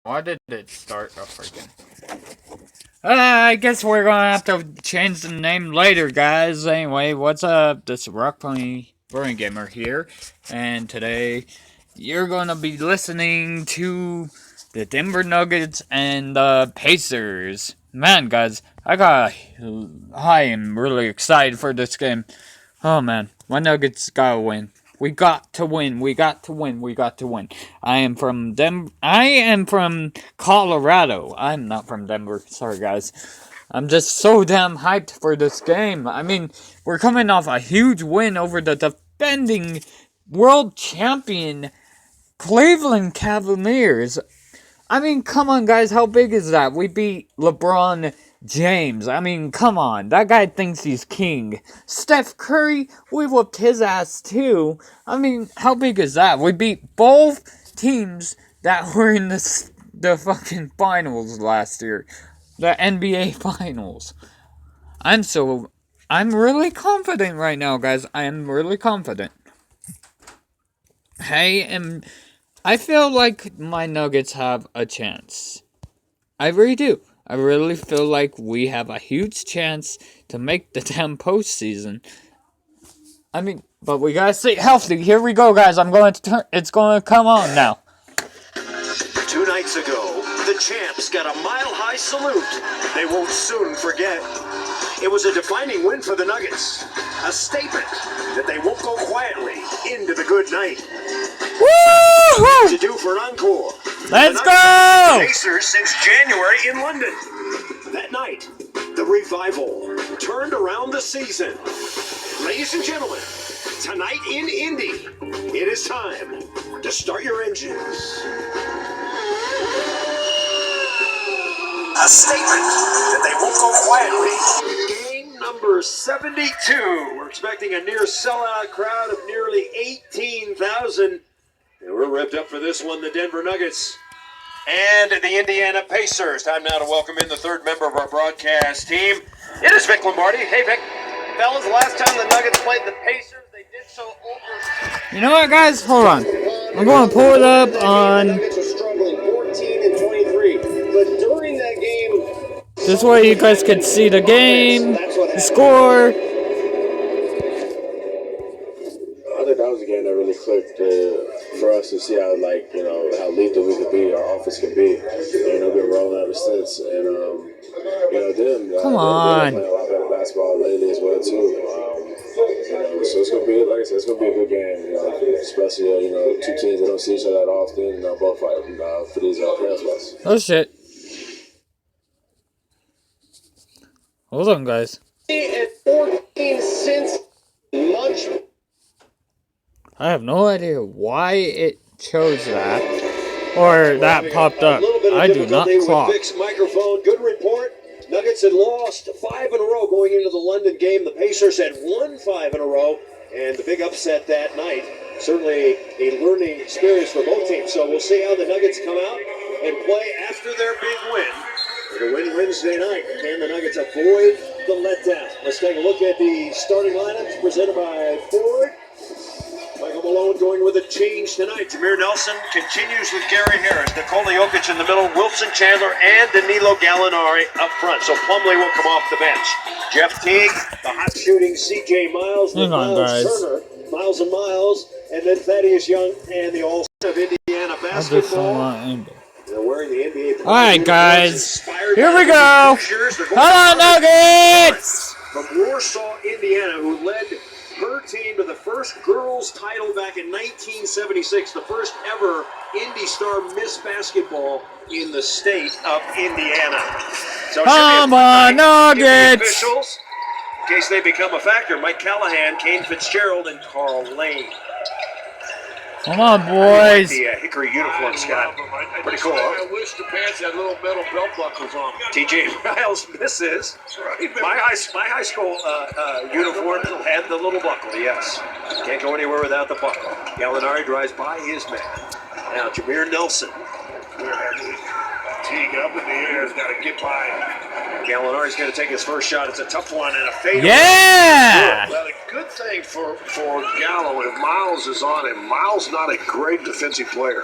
Why did it start a freaking? I guess we're gonna have to change the name later, guys. Anyway, what's up? This is Rock Pony Brewing Gamer here, and today you're gonna be listening to the Denver Nuggets and the Pacers. Man, guys, I am really excited for this game. Oh man, my Nuggets gotta win. We got to win. We got to win. We got to win. I am from Colorado. I'm not from Denver. Sorry, guys. I'm just so damn hyped for this game. I mean, we're coming off a huge win over the defending world champion Cleveland Cavaliers. I mean, come on, guys. How big is that? We beat LeBron James. I mean, come on. That guy thinks he's king. Steph Curry, we whooped his ass too. I mean, how big is that? We beat both teams that were in the fucking finals last year. The NBA finals. I'm really confident right now, guys. I am really confident. I feel like my Nuggets have a chance. I really do. I really feel like we have a huge chance to make the damn postseason. I mean, but we gotta stay healthy. Here we go, guys. It's going to come on now. 2 nights ago, the champs got a mile-high salute they won't soon forget. It was a defining win for the Nuggets. A statement that they won't go quietly into the good night. Woo! To do for an encore. Let's go! Pacers since January in London. That night, the revival turned around the season. Ladies and gentlemen, tonight in Indy, it is time to start your engines. A statement that they won't go quietly. Game number 72. We're expecting a near sellout crowd of nearly 18,000. And we're ripped up for this one, the Denver Nuggets and the Indiana Pacers. Time now to welcome in the third member of our broadcast team. It is Vic Lombardi. Hey, Vic. Fellas, the last time the Nuggets played the Pacers, they did so over... You know what, guys? Hold on. I'm going to pull it up on... The Nuggets were struggling 14-23. But during that game... This way you guys can see the game, the score. I think that was a game that really clicked for us to see how, how lethal we could be, our offense can be. We've been rolling ever since. And, Come on. They're playing a lot better basketball lately as well, too. So it's going to be, like I said, it's going to be a good game, especially, two teams that don't see each other that often, both fighting for these playoff spots. Oh, shit. Hold on, guys. At 14 since much. I have no idea why it chose that. Or that popped up. I do not clock. Vic's microphone. Good report. Nuggets had lost 5 in a row going into the London game. The Pacers had won 5 in a row. And the big upset that night. Certainly a learning experience for both teams. So we'll see how the Nuggets come out and play after their big win. To win Wednesday night. Can the Nuggets avoid the letdown? Let's take a look at the starting lineups presented by Ford. Michael Malone going with a change tonight. Jameer Nelson continues with Gary Harris. Nikola Jokic in the middle. Wilson Chandler and Danilo Gallinari up front. So Plumlee will come off the bench. Jeff Teague, the hot shooting C.J. Miles, Hang on, guys. Turner, Miles and Miles, and then Thaddeus Young and the All-Star of Indiana basketball. They're wearing the NBA. Alright, guys. Here we go. Hello, Nuggets! From Warsaw, Indiana, who led her team to the first girls' title back in 1976, the first ever Indy Star Miss Basketball in the state of Indiana. So Come on, Nuggets! Officials, in case they become a factor, Mike Callahan, Kane Fitzgerald, and Carl Lane. Come on, boys. The Hickory uniform, Scott. Pretty cool, huh? I wish the pants had little metal belt buckles on. TJ Miles misses. My high school uniform had the little buckle, yes. Can't go anywhere without the buckle. Gallinari drives by his man. Now, Jameer Nelson. Teague up in the air has got to get by. Gallinari's going to take his first shot. It's a tough one and a fade. Yeah! Well, a good thing for Gallo, if Miles is on him, Miles not a great defensive player.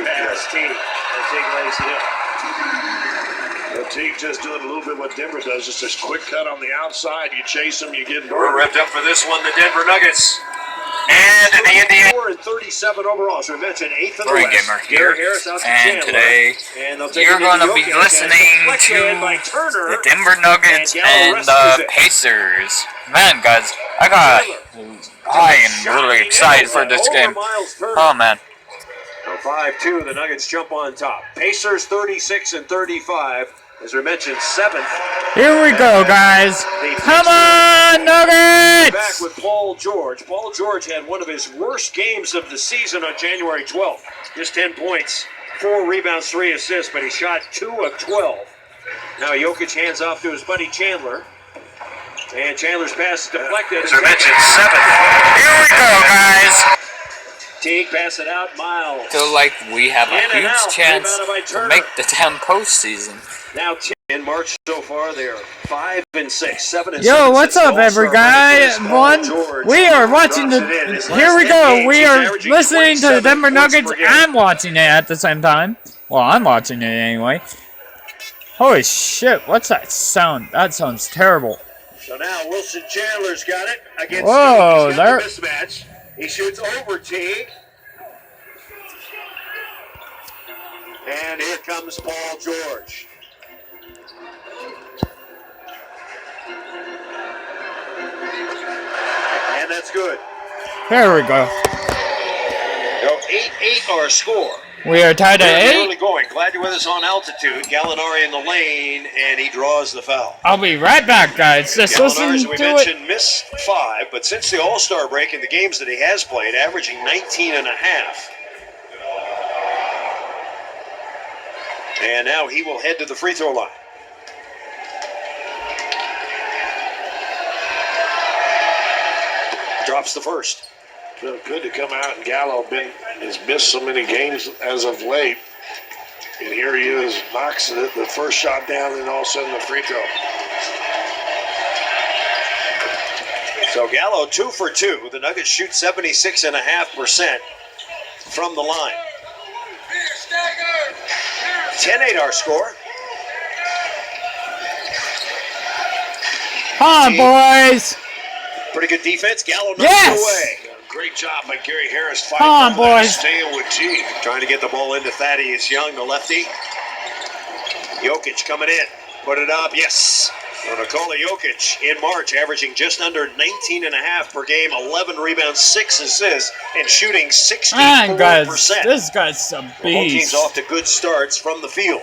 pass, Teague. Teague lays it in. Teague just doing a little bit what Denver does, just this quick cut on the outside. You chase them, you get We're north. revved up for this one, the Denver Nuggets. And the Indiana 4 and 37 overall. So we mentioned 8th in the Three West. Gamer here. Gary Harris out to And Chandler. today And they'll take you're it going to into be Jokic, listening and it's deflected to by Turner. the Denver Nuggets And Gallo and rescues the it. Pacers. Man, guys, I am really excited for this game. Oh, man. So 5-2, the Nuggets jump on top. Pacers 36 and 35. As we mentioned, 7th. Here we go, guys. Come on, Back Nuggets! with Paul George. Paul George had one of his worst games of the season on January 12th. Just 10 points, 4 rebounds, 3 assists, but he shot 2 of 12. Now Jokic hands off to his buddy Chandler. And Chandler's pass is deflected. As I mentioned, 7th. Here we go, guys. Teague pass it out, Miles. Feel like we have a In and huge out, chance rebounded by to Turner. make the damn postseason. Now in March so far, they are 5 and 6, 7 and 6. Yo, what's up, every guy? One, we are watching the. Here we go. We are listening to the Denver Nuggets. I'm watching it at the same time. Well, I'm watching it anyway. Holy shit! What's that sound? That sounds terrible. So now Wilson Chandler's got it against Whoa, Teague. He's got there. the mismatch. He shoots over Teague. And here comes Paul George. And that's good. Here we go. So 8-8 our score. We are tied at Early 8. going. Glad you're with us on altitude. Gallinari in the lane, and he draws the foul. I'll be right back, guys. Just Gallinari, as listen we to it. mentioned, missed 5, but since the All-Star break in the games that he has played, averaging 19 and a half. And now he will head to the free throw line. Drops the first. Feel good to come out, and Gallo has missed so many games as of late. And here he is, knocks it, the first shot down, and all of a sudden the free throw. So Gallo 2 for 2. The Nuggets shoot 76.5% from the line. 10-8 our score. Come on, boys. Pretty good defense. Gallo knocks Yes! it away. Great job by Gary Harris Come fighting on, for that, boys. staying with Teague. Trying to get the ball into Thaddeus Young, the lefty. Jokic coming in. Put it up. Yes. So Nikola Jokic in March, averaging just under 19 and a half per game, 11 rebounds, 6 assists, and shooting 64%. Man, guys, this guy's a Both teams beast. off to good starts from the field.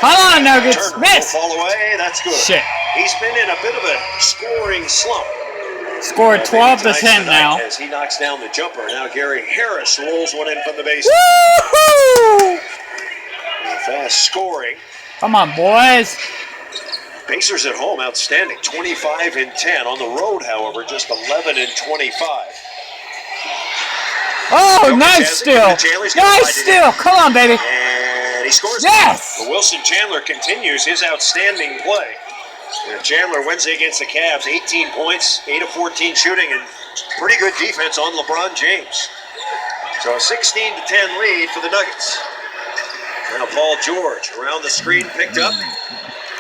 Come on, Nuggets. Turner will Miss. fall away. That's good. Shit. He's been in a bit of a scoring slump. Scored 12 to Tonight's 10 the now. night As he knocks down the jumper. Now Gary Harris rolls one in from the base. Woohoo! Fast scoring. Come on, boys. Pacers at home, outstanding. 25 and 10. On the road, however, just 11 and 25. Oh, Jokic nice has it steal. from the jail. He's gonna Nice find it steal. Come on, baby. And he scores. Yes! But Wilson Chandler continues his outstanding play. And Chandler Wednesday against the Cavs, 18 points, 8 of 14 shooting, and pretty good defense on LeBron James. So a 16 to 10 lead for the Nuggets. Now Paul George around the screen, picked up.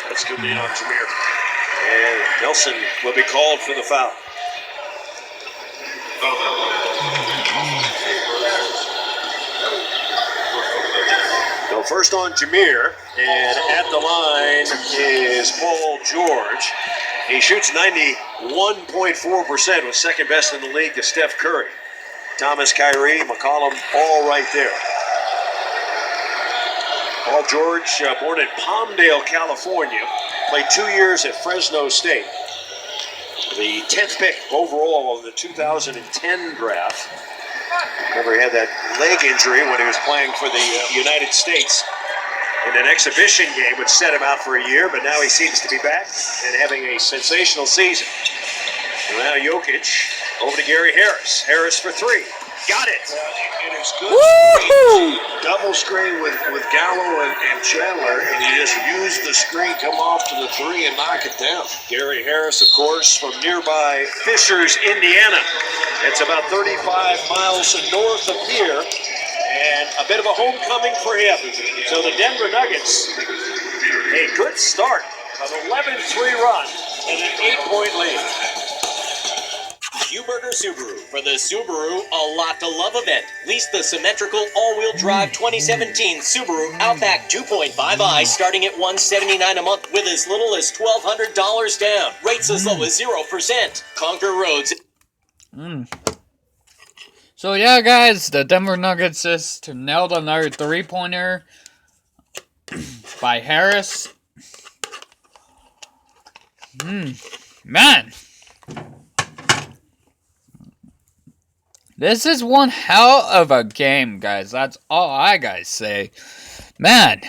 That's good lead on Jameer. And Nelson will be called for the foul. So first on Jameer, and at the line is Paul George. He shoots 91.4%, was second best in the league to Steph Curry. Thomas, Kyrie, McCollum, all right there. Paul George, born in Palmdale, California, played 2 years at Fresno State. The 10th pick overall in the 2010 draft. Remember, he had that leg injury when he was playing for the United States in an exhibition game, which set him out for a year, but now he seems to be back and having a sensational season. And now Jokic over to Gary Harris. Harris for 3. Got it. And it's good. Woo-hoo! Double screen with Gallo and Chandler, and you just use the screen, come off to the three, and knock it down. Gary Harris, of course, from nearby Fishers, Indiana. It's about 35 miles north of here, and a bit of a homecoming for him. So the Denver Nuggets, a good start, an 11-3 run, and an 8-point lead. Huberger Subaru for the Subaru A Lot to Love event. Lease the symmetrical all-wheel drive 2017 Subaru Outback 2.5i starting at $179 a month with as little as $1,200 down. Rates as low as 0%. Conquer roads. So yeah, guys, the Denver Nuggets just nailed another three-pointer by Harris. Man. This is one hell of a game, guys. That's all I gotta say. Man,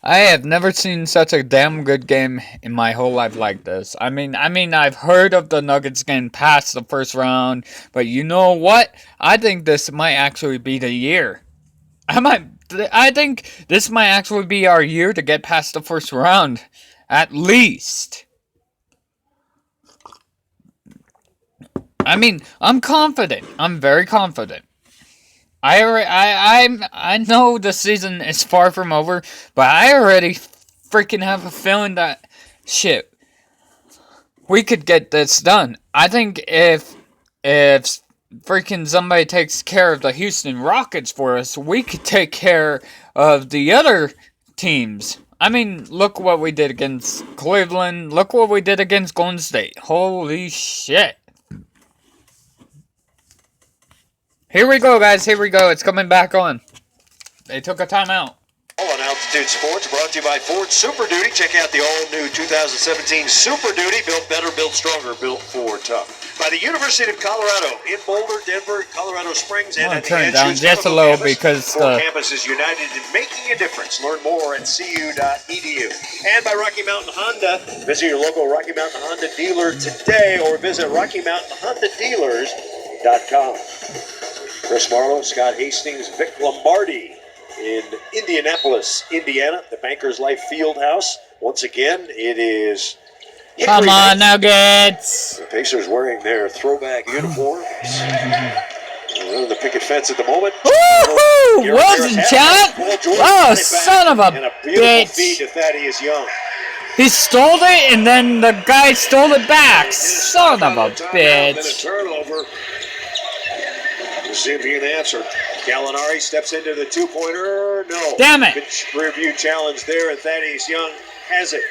I have never seen such a damn good game in my whole life like this. I mean, I've heard of the Nuggets getting past the first round, but you know what? I think this might actually be the year. I think this might actually be our year to get past the first round, at least. I mean, I'm confident. I'm very confident. I know the season is far from over, but I already freaking have a feeling that shit, we could get this done. I think if freaking somebody takes care of the Houston Rockets for us, we could take care of the other teams. I mean, look what we did against Cleveland. Look what we did against Golden State. Holy shit. Here we go, guys. Here we go. It's coming back on. They took a timeout. On Altitude Sports, brought to you by Ford Super Duty. Check out the all-new 2017 Super Duty. Built better, built stronger, built for tough. By the University of Colorado in Boulder, Denver, Colorado Springs, and at the turn it down Anschutz just a Chemical little Campus. because Four campuses united in making a difference. Learn more at cu.edu. And by Rocky Mountain Honda. Visit your local Rocky Mountain Honda dealer today or visit RockyMountainHondaDealers.com. Chris Marlowe, Scott Hastings, Vic Lombardi in Indianapolis, Indiana, the Bankers Life Fieldhouse. Once again, it is Hickory Come on, night. Nuggets. The Pacers wearing their throwback uniforms. Running the picket fence at the moment. Woohoo! Gary Wilson Harris shot. Paul George Oh, right back, son of a and a beautiful feed bitch. to Thaddeus Young. He stole it, and then the guy stole it back. Son of a Then a bitch. turnover. We'll see if he can answer. Gallinari steps into the two-pointer. No. Damn it. Good review challenge there, and Thaddeus Young has it.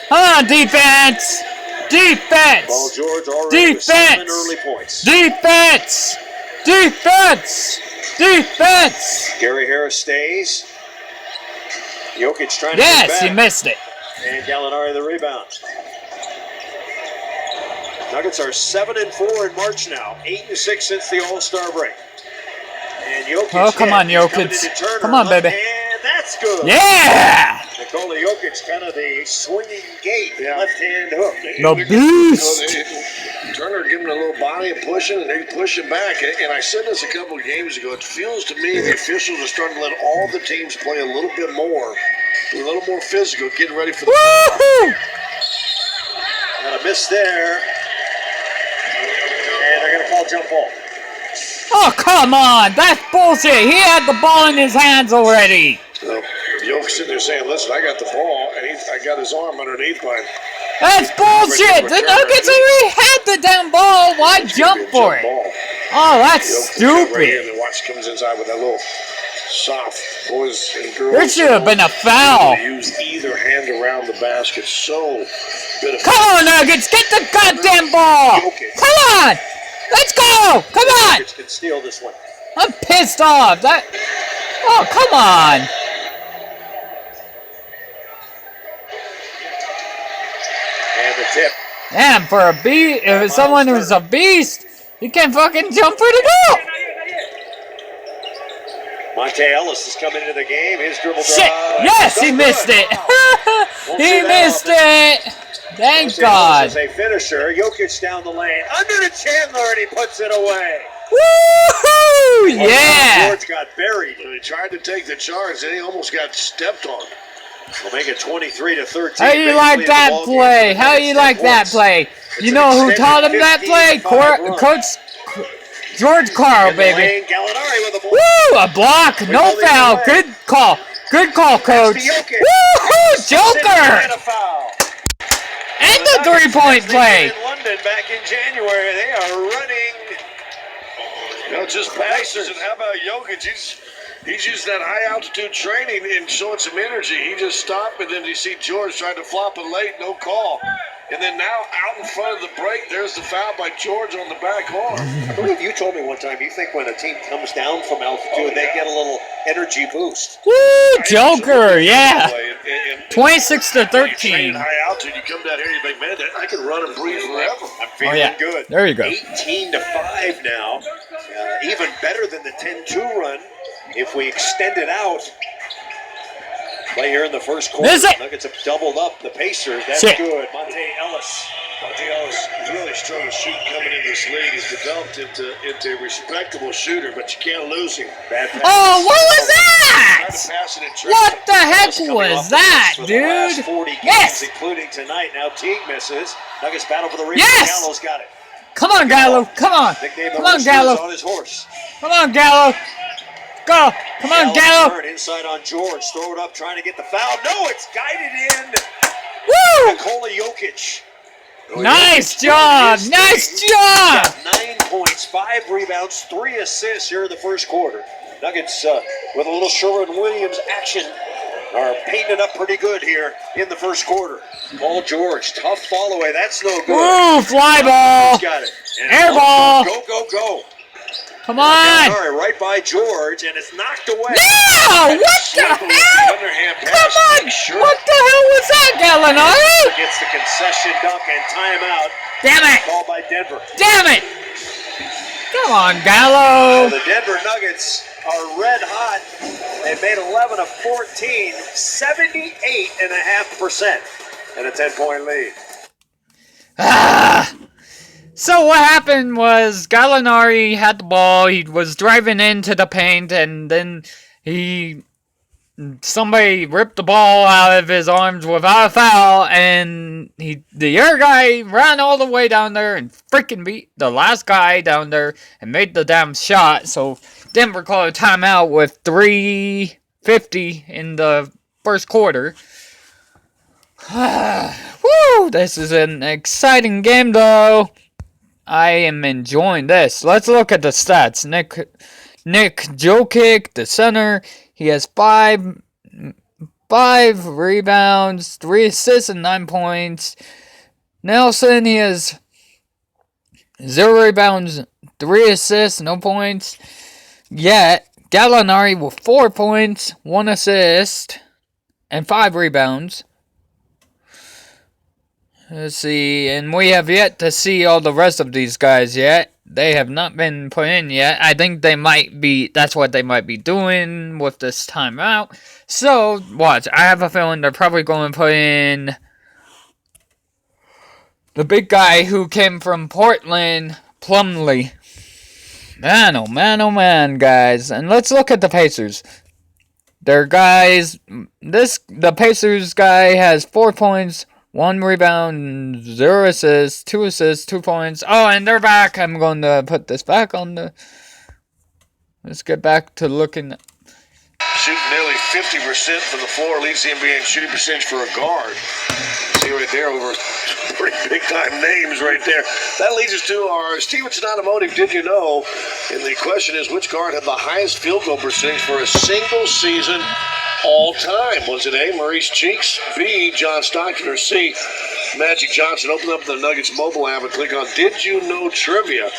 Come on, defense. Paul Defense. George already with 7 Defense. early points. Defense. Defense. Defense. Gary Harris stays. Jokic trying to Yes, get he back. missed it. And Gallinari the rebound. Nuggets are 7-4 in March now, 8-6 since the All-Star break. And Jokic. Oh, come on, coming Jokic. into Turner, Come on, baby. And that's good. Yeah. Nikola Jokic, kind of the swinging gate, left-hand hook. The beast. Turner giving a little body and pushing, and they push him back. And I said this a couple of games ago. It feels to me the officials are starting to let all the teams play a little bit more, a little more physical, getting ready for the. Woohoo! And a miss there. And they're going to call jump ball. Oh, come on. That's bullshit. He had the ball in his hands already. So, Jokic sitting there saying, "Listen, I got the ball, and I got his arm underneath mine." That's bullshit. The Nuggets already had the damn ball. Why jump for it? Ball. Oh, that's Jokic got right in stupid. and watch comes inside with that little soft boys and girls. There should have been a foul. They use either hand around the basket. So good. Of Come on, Nuggets. Get the goddamn ball. Come on. Let's go. Come on. Jokic can steal this one. I'm pissed off. Oh, come on. And the tip. Damn, for a beast, if someone who's a beast, you can't fucking jump for the goal. Monte Ellis is coming into the game. His dribble drive. Shit. Yes, he Done missed good. it. He missed it. Thank Monte God. Ellis is a finisher. Jokic down the lane. Under to Chandler, and he puts it away. Woohoo! Yeah! George got buried. He tried to take the charge, and he almost got stepped on. We'll make it 23-13. How you like that play? How you like that play? You know who taught him that play? Coach George Carl, baby. Gallinari with the ball. Woo! A block, no foul. Good call. Good call, coach. Woohoo! Joker! And a foul. And the three-point play. In London back in January, they are running. Just passes, and how about Jokic? He's using that high-altitude training and showing some energy. He just stopped, and then you see George trying to flop it late, no call. And then now out in front of the break, there's the foul by George on the back arm. I believe you told me one time you think when a team comes down from altitude, they get a little energy boost. Woo! Joker, yeah. And 26-13. high altitude, you come down here, you think, man, I can run and breathe forever. I'm feeling good. There you go. 18-5 now. Even better than the 10-2 run if we extend it out. Play here in the first quarter. Nuggets have doubled up the Pacers. That's good. Monte Ellis really struggled shooting coming into this league. He's developed into a respectable shooter, but you can't lose him. Bad pass. Oh, what was that? Try to pass it in traffic. What the heck Coming was off the that, bench for the last dude? 40 games, Yes. including tonight. Now Teague misses. Nuggets battle for the rebound. Yes. Gallo's got it. Come on, Gallo. Come on. Nicknamed Come the on, Roosters Gallo. on his horse. Come on, Gallo. Go. Come on, Gallo. Turn inside on George. Throw it up, trying to get the foul. No, it's guided in. Woo! Nikola Jokic. Nice job. Nice job. Got 9 points, 5 rebounds, 3 assists here in the first quarter. Nuggets with a little Sherwin-Williams action are painting it up pretty good here in the first quarter. Paul George, tough follow away. That's no good. Woo! Fly ball. Got it. And Air ball. Go, go, go. Come on. All right, right by George, and it's knocked away. No! What the hell? Underhand pass. Come on! Sure. What the hell was that, Gallinari? Gets the concession dunk and timeout. Damn it! Called by Denver. Damn it! Come on, Gallo. The Denver Nuggets are red hot. They've made 11 of 14, 78.5%, and a 10-point lead. So what happened was Gallinari had the ball. He was driving into the paint, and then somebody ripped the ball out of his arms without a foul, and the other guy ran all the way down there and freaking beat the last guy down there and made the damn shot. So Denver called a timeout with 3:50 in the first quarter. Woo! This is an exciting game, though. I am enjoying this. Let's look at the stats. Nick Jokic, the center, he has 5 rebounds, 3 assists, and 9 points. Nelson, he has 0 rebounds, 3 assists, no points. Yet, Gallinari with 4 points, 1 assist, and 5 rebounds. Let's see, and we have yet to see all the rest of these guys yet. They have not been put in yet. I think that's what they might be doing with this timeout. So, watch, I have a feeling they're probably going to put in the big guy who came from Portland, Plumlee. Man, oh man, guys. And let's look at the Pacers. Their guys, the Pacers guy has 4 points, 1 rebound, 0 assists, 2 assists, 2 points. Oh, and they're back. I'm going to put this back on the... Let's get back to looking... Shooting nearly 50% from the floor, leads the NBA in shooting percentage for a guard. See right there, over pretty big-time names right there. That leads us to our Stevenson Automotive Did You Know? And the question is, which guard had the highest field goal percentage for a single season all time? Was it A, Maurice Cheeks, B, John Stockton, or C, Magic Johnson? Open up the Nuggets mobile app and click on Did You Know Trivia.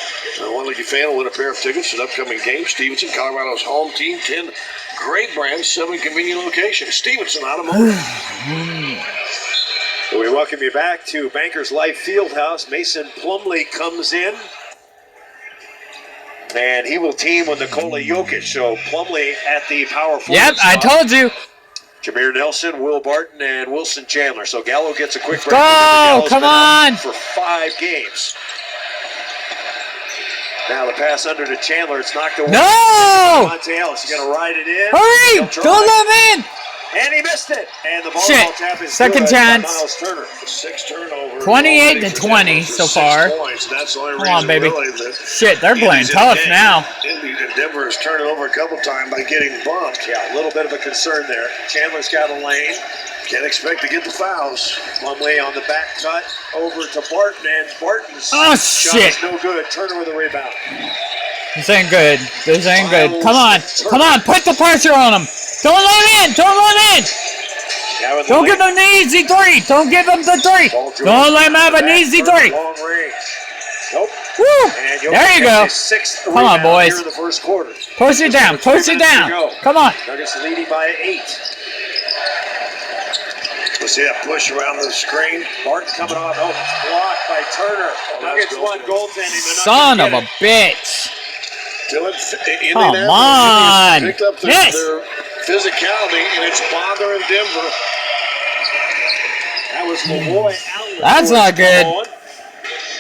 One lucky fan will win a pair of tickets to an upcoming game. Stevenson, Colorado's home team, 10 great brands, 7 convenient locations. Stevenson Automotive. We welcome you back to Bankers Life Fieldhouse. Mason Plumlee comes in, and he will team with Nikola Jokic. So Plumlee at the power forward Yep, I spot. told you. Jameer Nelson, Will Barton, and Wilson Chandler. So Gallo gets a quick break. Go, Gallo's come been out on. for 5 games. Now the pass under to Chandler. It's knocked away. No! Monte Ellis. He's going to ride it in. Hurry! He'll try. Don't let him in! And he missed it. And the Shit. volleyball tap is Second good chance. by Miles Turner. 6 turnovers. 28 to 20 so far. That's the only Come on, reason baby. really that Shit, they're playing Indy's in tough the game. now. Indy and Denver has turned it over a couple times by getting bumped. Yeah, a little bit of a concern there. Chandler's got a lane. Can't expect to get the fouls. Plumlee on the back cut over to Barton, and Barton's Oh, shot shit. is no good. Turner with a rebound. This ain't good. This ain't good. Come on. Come on. Put the pressure on him. Don't let him in. Don't let him in. Now in the Don't lane. give him the easy three. Don't give him the three. Ball dribble. Don't let him have an Back easy for three. Long range. Nope. Woo. And There you Jokic go. gets his 6th Come on, rebound boys. here in the first quarter. Push it down. Push it down. Come on. Nuggets leading by 8. Let's see that push around the screen. Barton coming off. Oh, it's blocked by Turner. Nuggets won goaltending. Son of a bitch. Dylan, Come on. Picked up Yes. their physicality, and it's bothering Denver. That was Lavoy Allen. That's not good.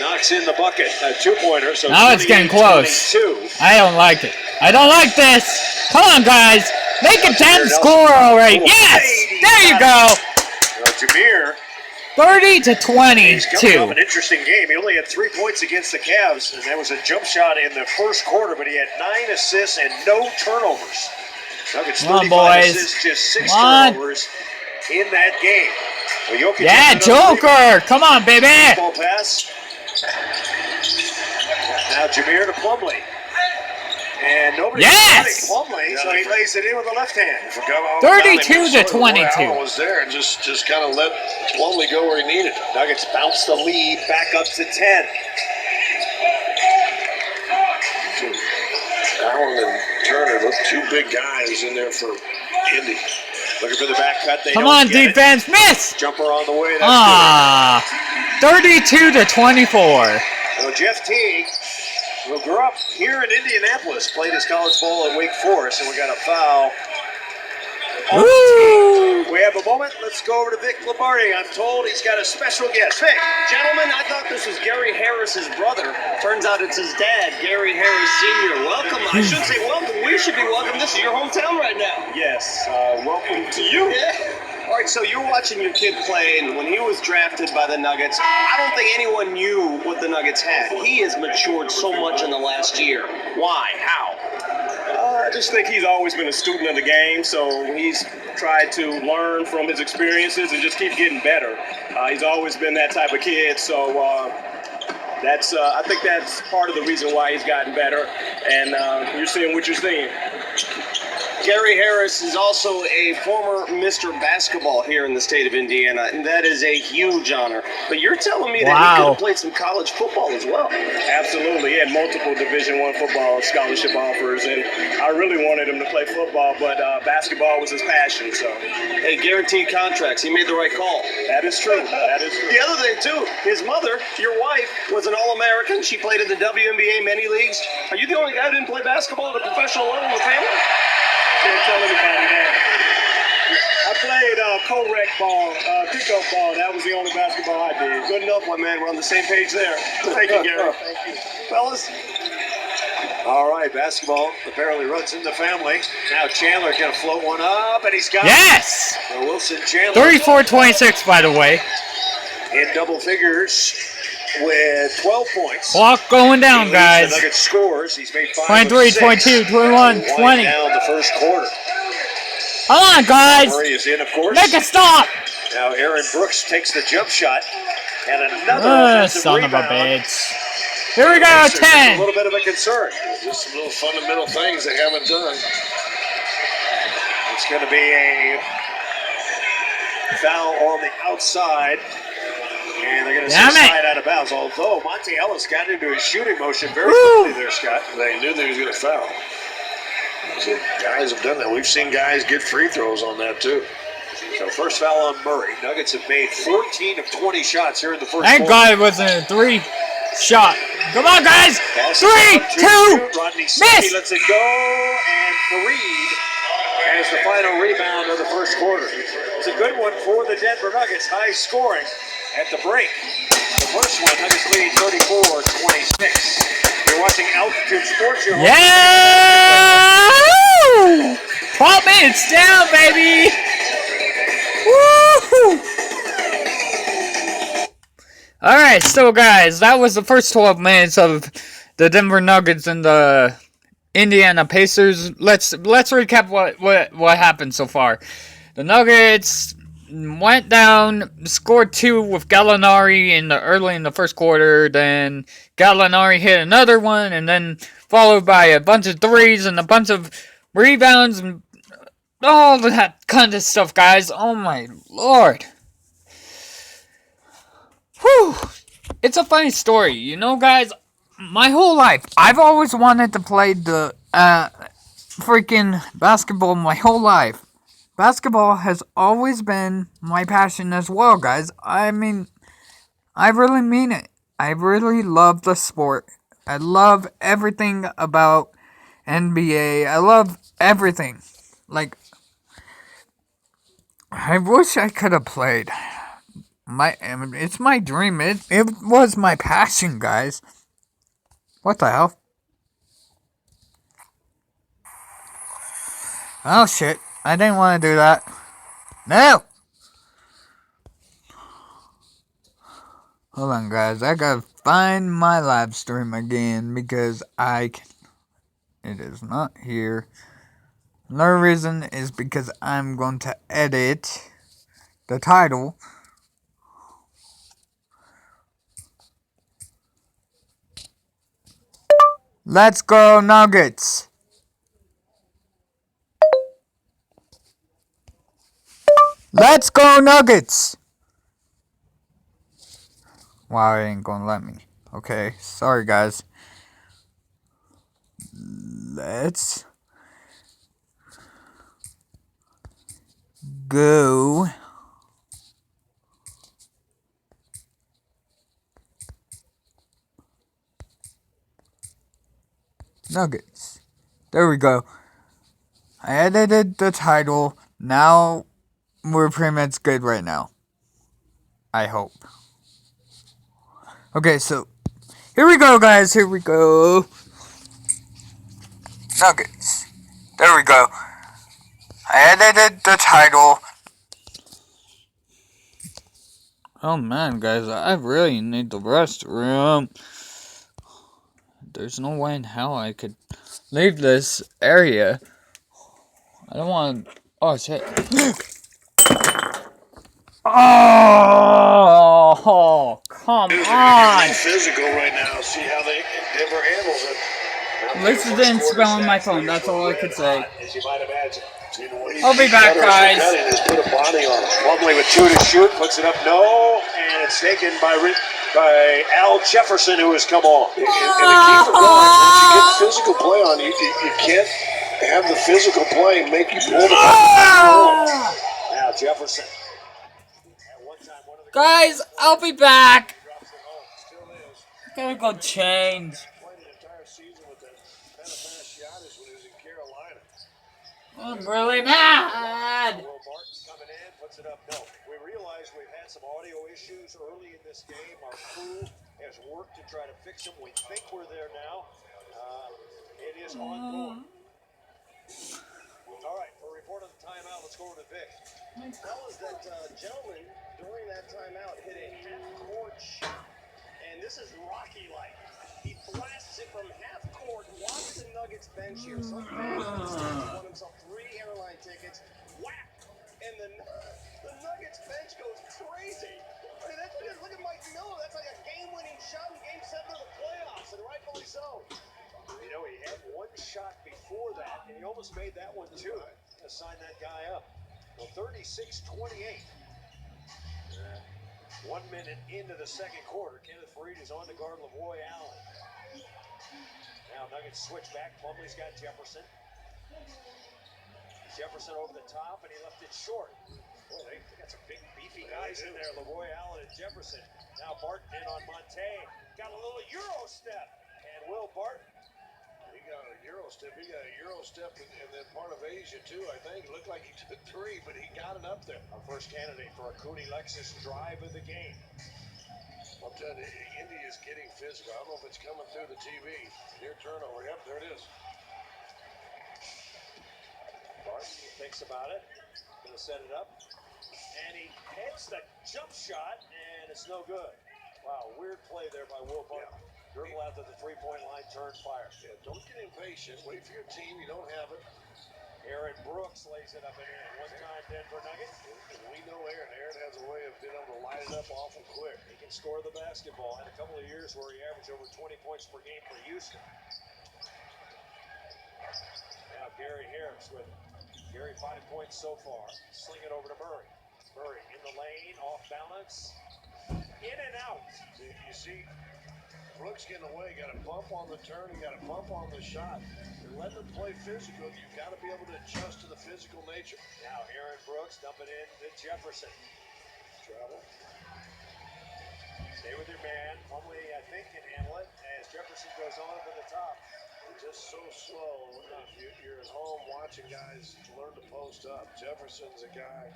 Knocks in the bucket. A 2-pointer. So Now it's getting close. 28-22. I don't like it. I don't like this. Come on, guys. Make a damn score already. Yes. There you go. Jameer. 30 to He's coming off 22. an interesting game. He only had 3 points against the Cavs, and that was a jump shot in the first quarter, but he had 9 assists and no turnovers. Nuggets Come on, 35 boys. assists, just 6 Come on. turnovers in that game. Well, Jokic Yeah, had another Joker. Come on, baby. ball pass. Now Jameer to Plumlee. And nobody Yes! Plumlee, so he lays it in with the left hand. 32 to 22. Allen was there and just kind of let Plumlee go where he needed. Nuggets bounce the lead back up to 10. Allen and Turner, those 2 big guys in there for Indy. Looking for the back cut. They Come don't on, get it. defense. Miss. Jumper on the way. That's Ah. 32 to 24. good. Well, Jeff Teague, who grew up here in Indianapolis, played his college ball at Wake Forest, and we got a foul. Woo. We have a moment. Let's go over to Vic Lombardi. I'm told he's got a special guest. Vic. Gentlemen, I thought this was Gary Harris's brother. Turns out it's his dad, Gary Harris Sr. Welcome. I shouldn't say welcome. We should be welcome. This is your hometown right now. Yes. Welcome to you. Yeah. All right, so you're watching your kid play, and when he was drafted by the Nuggets, I don't think anyone knew what the Nuggets had. He has matured so much in the last year. Why? How? I just think he's always been a student of the game, so he's tried to learn from his experiences and just keep getting better. He's always been that type of kid, so that's I think that's part of the reason why he's gotten better, and you're seeing what you're seeing. Gary Harris is also a former Mr. Basketball here in the state of Indiana, and that is a huge honor. But you're telling me that he could Wow. have played some college football as well. Absolutely, he had multiple Division I football scholarship offers, and I really wanted him to play football, but basketball was his passion, so Hey, guaranteed contracts. He made the right call. that is true. That is true. The other thing, too, his mother, your wife, was an All-American. She played in the WNBA many leagues. Are you the only guy who didn't play basketball at a professional level in the family? Can't tell anybody that. I played co-rec ball, pickup ball. That was the only basketball I did. Good enough, my man. We're on the same page there. Thank you, Gary. Thank you. Fellas, All right, basketball apparently runs in the family. Now Chandler going to float one up, and he's got Yes. it. So Wilson Chandler 34-26, by the way. in double figures with 12 points. Clock going down, The guys. Nuggets scores. He's made 5 23, of 6. 22, 21, Wind 20. down the first quarter. Come on, guys. Murray is in, of course. Make a stop. Now Aaron Brooks takes the jump shot, and another offensive Son of a rebound. bitch. Here we go, Pacers with a 10. little bit of a concern. Just some little fundamental things they haven't done. It's going to be a foul on the outside, and they're going to say Damn it. slide out of bounds. Although Monte Ellis got into his shooting motion very Woo. quickly there, Scott. They knew they was going to foul. So guys have done that. We've seen guys get free throws on that too. So first foul on Murray. Nuggets have made 14 of 20 shots here in the first Thank quarter. God it wasn't a 3 shot. Come on, guys. Pass 3, it out to 2. shoot. Rodney Smith Miss. lets it go, and Fareed has the final rebound of the first quarter. It's a good one for the Denver Nuggets. High scoring at the break. The first one, Nuggets lead 34-26. You're watching Out Attitude Sports. Your Yeah! 12 minutes down, baby! Woo! Alright, so guys, that was the first 12 minutes of the Denver Nuggets and the Indiana Pacers. Let's recap what happened so far. The Nuggets went down, scored 2 with Gallinari early in the first quarter. Then Gallinari hit another one, and then followed by a bunch of threes and a bunch of rebounds and all that kind of stuff, guys. Oh my lord. Whew. It's a funny story, you know, guys. My whole life, I've always wanted to play the freaking basketball my whole life. Basketball has always been my passion as well, guys. I mean, I really mean it. I really love the sport. I love everything about NBA. I love everything. Like, I wish I could have played. It's my dream. It was my passion, guys. What the hell? Oh shit. I didn't want to do that. No! Hold on, guys. I gotta find my live stream again because it is not here. Another reason is because I'm going to edit the title. Let's go Nuggets! Let's go Nuggets! Wow, it ain't gonna let me. Okay, sorry guys. Let's go Nuggets. There we go. I edited the title. Now we're pretty much good right now. I hope. Okay, so here we go, guys. Here we go. Nuggets. There we go. I edited the title. Oh man, guys, I really need the restroom. There's no way in hell I could leave this area. I don't want to... Oh, shit. Oh, come on. Physical right now. See how Denver handles it. This didn't spell on my phone. That's all I could say. As you might imagine. I'll be back, guys. Just put a body on it. Plumlee with 2 to shoot, puts it up, no, and it's taken by Al Jefferson, who has come on. And the key for guards, once you get physical play on you can't have the physical play and make you pull the ball. Now Jefferson. Guys, I'll be back. Gotta go change. I'm really mad. Coming in, puts it up. No, we realize we've had some audio issues early in this game. Our crew has worked to try to fix them. We think we're there now. It is ongoing. All right, for a report on the timeout, let's go over to Vic. Fellas, that gentleman during that timeout hit a half-court shot, and this is Rocky-like. He blasts it from half court. Watch the Nuggets bench here. Some fans won himself 3 airline tickets. Whack! And the Nuggets bench goes crazy. I mean, that's good. Look at Mike Miller. That's like a game-winning shot in Game 7 of the playoffs, and rightfully so. You know, he had one shot before that, and he almost made that one too. To sign that guy up. Well, 36-28. 1 minute into the second quarter. Kenneth Faried is on to guard Lavoy Allen. Now Nuggets switch back. Plumlee's got Jefferson. Jefferson over the top, and he left it short. Boy, they got some big, beefy guys in there. Lavoy Allen and Jefferson. Now Barton in on Monte. Got a little Euro step. And Will Barton. He got a Euro step. And then part of Asia, too, I think. It looked like he took 3, but he got it up there. Our first candidate for a Cooney Lexus drive of the game. I'm telling you, Indy is getting physical. I don't know if it's coming through the TV. Near turnover. Yep, there it is. Barton thinks about it. Going to set it up. And he hits the jump shot, and it's no good. Wow, weird play there by Will Barton. Yeah. Dribble out to the three-point line, turn, fire. Yeah, don't get impatient. Wait for your team. You don't have it. Aaron Brooks lays it up and in. One-time Denver Nugget. And we know Aaron. Aaron has a way of being able to light it up awful quick. He can score the basketball. Had a couple of years where he averaged over 20 points per game for Houston. Now Gary Harris with it. Gary 5 points so far. Sling it over to Murray. Murray in the lane, off balance. In and out. You see, Brooks getting away. Got a bump on the turn. He got a bump on the shot. They're letting him play physical. You've got to be able to adjust to the physical nature. Now Aaron Brooks dumping in to Jefferson. Travel. Stay with your man. Plumlee, I think, can handle it as Jefferson goes on to the top. Just so slow. You're at home watching guys learn to post up. Jefferson's a guy.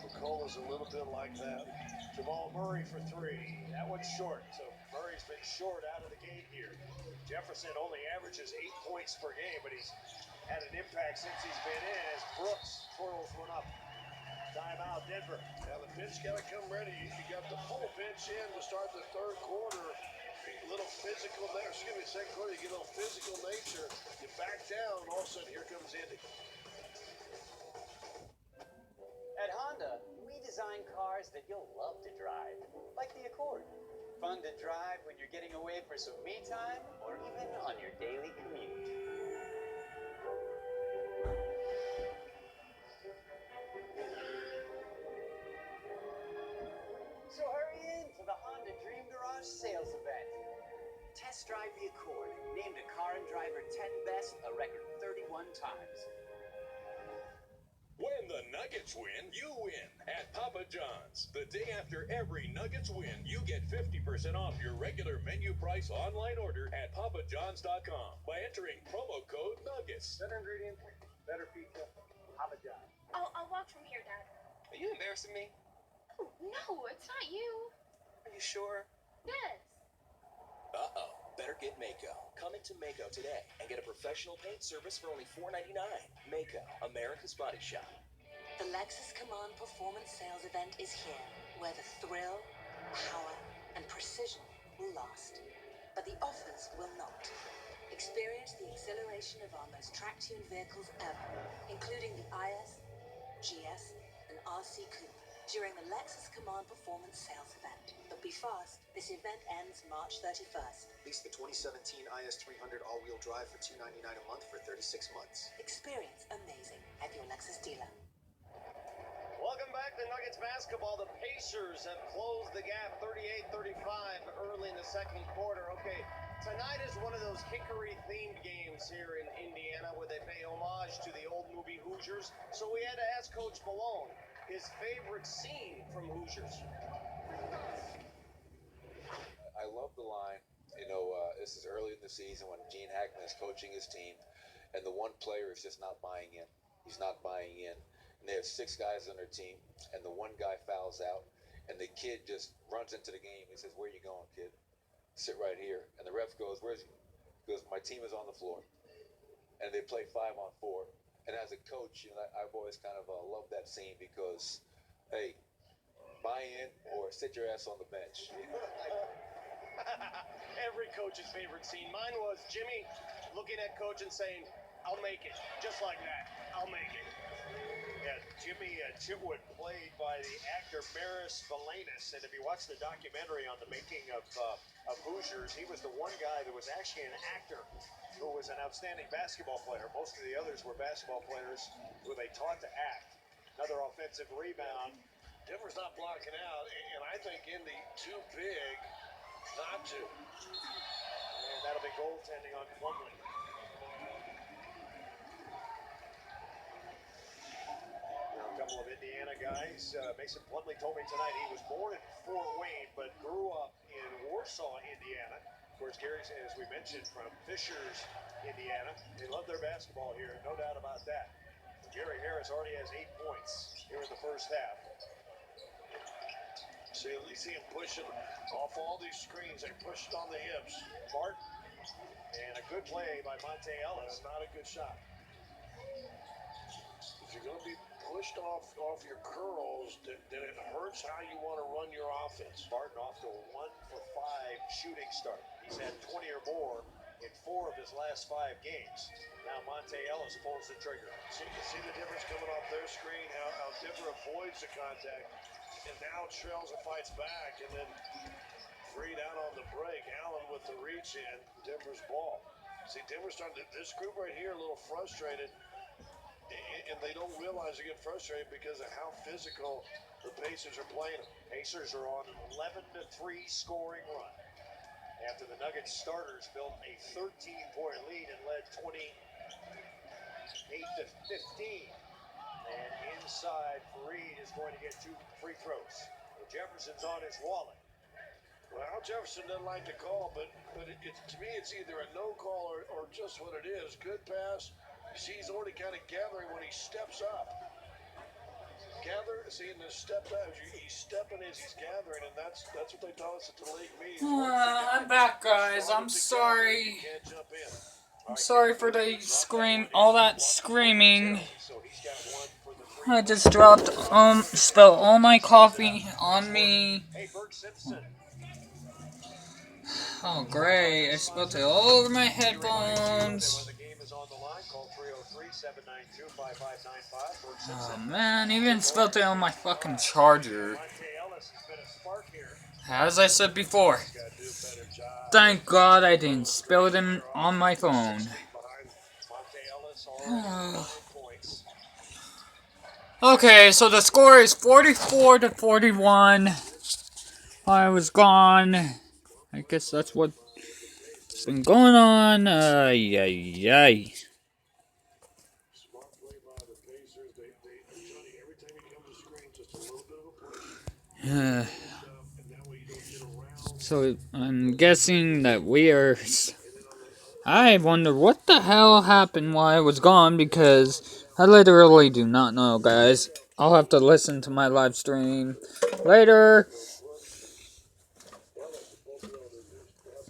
McCullough's a little bit like that. Jamal Murray for three. That one's short. So Murray's been short out of the game here. Jefferson only averages 8 points per game, but he's had an impact since he's been in as Brooks twirls one up. Timeout, Denver. Now the bench got to come ready. You got the full bench in to start the third quarter. A little physical there. Excuse me, second quarter, you get a little physical nature. You back down, and all of a sudden, here comes Indy. At Honda, we design cars that you'll love to drive, like the Accord. Fun to drive when you're getting away for some me time or even on your daily commute. So hurry in to the Honda Dream Garage sales event. Test drive the Accord, named a Car and Driver 10 Best a record 31 times. When the Nuggets win, you win at Papa John's. The day after every Nuggets win, you get 50% off your regular menu price online order at papajohns.com by entering promo code Nuggets. Better ingredients, better pizza, Papa John. I'll walk from here, Dad. Are you embarrassing me? Oh, no, it's not you. Are you sure? Yes. Uh-oh. Better get Mako. Come into Mako today and get a professional paint service for only $4.99. Mako, America's Body Shop. The Lexus Command Performance Sales Event is here, where the thrill, power, and precision will last. But the offers will not. Experience the exhilaration of our most track-tuned vehicles ever, including the IS, GS, and RC Coupe, during the Lexus Command Performance Sales Event. But be fast, this event ends March 31st. Lease the 2017 IS300 all-wheel drive for $299 a month for 36 months. Experience amazing at your Lexus dealer. Welcome back to Nuggets basketball. The Pacers have closed the gap 38-35 early in the second quarter. Okay, tonight is one of those Hickory-themed games here in Indiana where they pay homage to the old movie Hoosiers. So we had to ask Coach Malone his favorite scene from Hoosiers. I love the line. This is early in the season when Gene Hackman is coaching his team, and the one player is just not buying in. He's not buying in. And they have 6 guys on their team, and the one guy fouls out, and the kid just runs into the game. He says, "Where you going, kid?" "Sit right here." And the ref goes, "Where's he?" He goes, "My team is on the floor." And they play 5-on-4. And as a coach, I've always kind of loved that scene because, hey, buy in or sit your ass on the bench. Every coach's favorite scene. Mine was Jimmy looking at Coach and saying, "I'll make it." Just like that. "I'll make it." Yeah, Jimmy Chitwood, played by the actor Maris Valanis. And if you watch the documentary on the making of Hoosiers, he was the one guy that was actually an actor who was an outstanding basketball player. Most of the others were basketball players who they taught to act. Another offensive rebound. Denver's not blocking out, and I think Indy too big not to. And that'll be goaltending on Plumlee. A couple of Indiana guys. Mason Plumlee told me tonight he was born in Fort Wayne, but grew up in Warsaw, Indiana. Of course, Gary's, as we mentioned, from Fishers, Indiana. They love their basketball here, no doubt about that. Gary Harris already has 8 points here in the first half. You see him pushing off all these screens. They pushed on the hips. Martin. And a good play by Monte Ellis. Not a good shot. If you're going to be pushed off your curls, then it hurts how you want to run your offense. Martin off to a 1 for 5 shooting start. He's had 20 or more in 4 of his last 5 games. Now Monte Ellis pulls the trigger. See the difference coming off their screen, how Denver avoids the contact, and now trails and fights back, and then freed out on the break. Allen with the reach in, Denver's ball. See, Denver's starting to, this group right here a little frustrated, and they don't realize they get frustrated because of how physical the Pacers are playing them. Pacers are on an 11-3 scoring run after the Nuggets starters built a 13-point lead and led 28-15. And inside, Fareed is going to get 2 free throws. Jefferson's on his wallet. Well, Al Jefferson doesn't like to call, but to me it's either a no call or just what it is. Good pass. You see he's already kind of gathering when he steps up. Seeing this step up, he's stepping as he's gathering, and that's what they tell us that the league means. I'm back, guys. I'm sorry. I'm sorry for the all that screaming. I just spilled all my coffee on me. Oh, great. I spilled it all over my headphones. Oh, man. Even spilled it on my fucking charger. As I said before, thank God I didn't spill it on my phone. Okay, so the score is 44-41. I was gone. I guess that's what's been going on. So I'm guessing that we are. I wonder what the hell happened while I was gone, because I literally do not know, guys. I'll have to listen to my live stream later.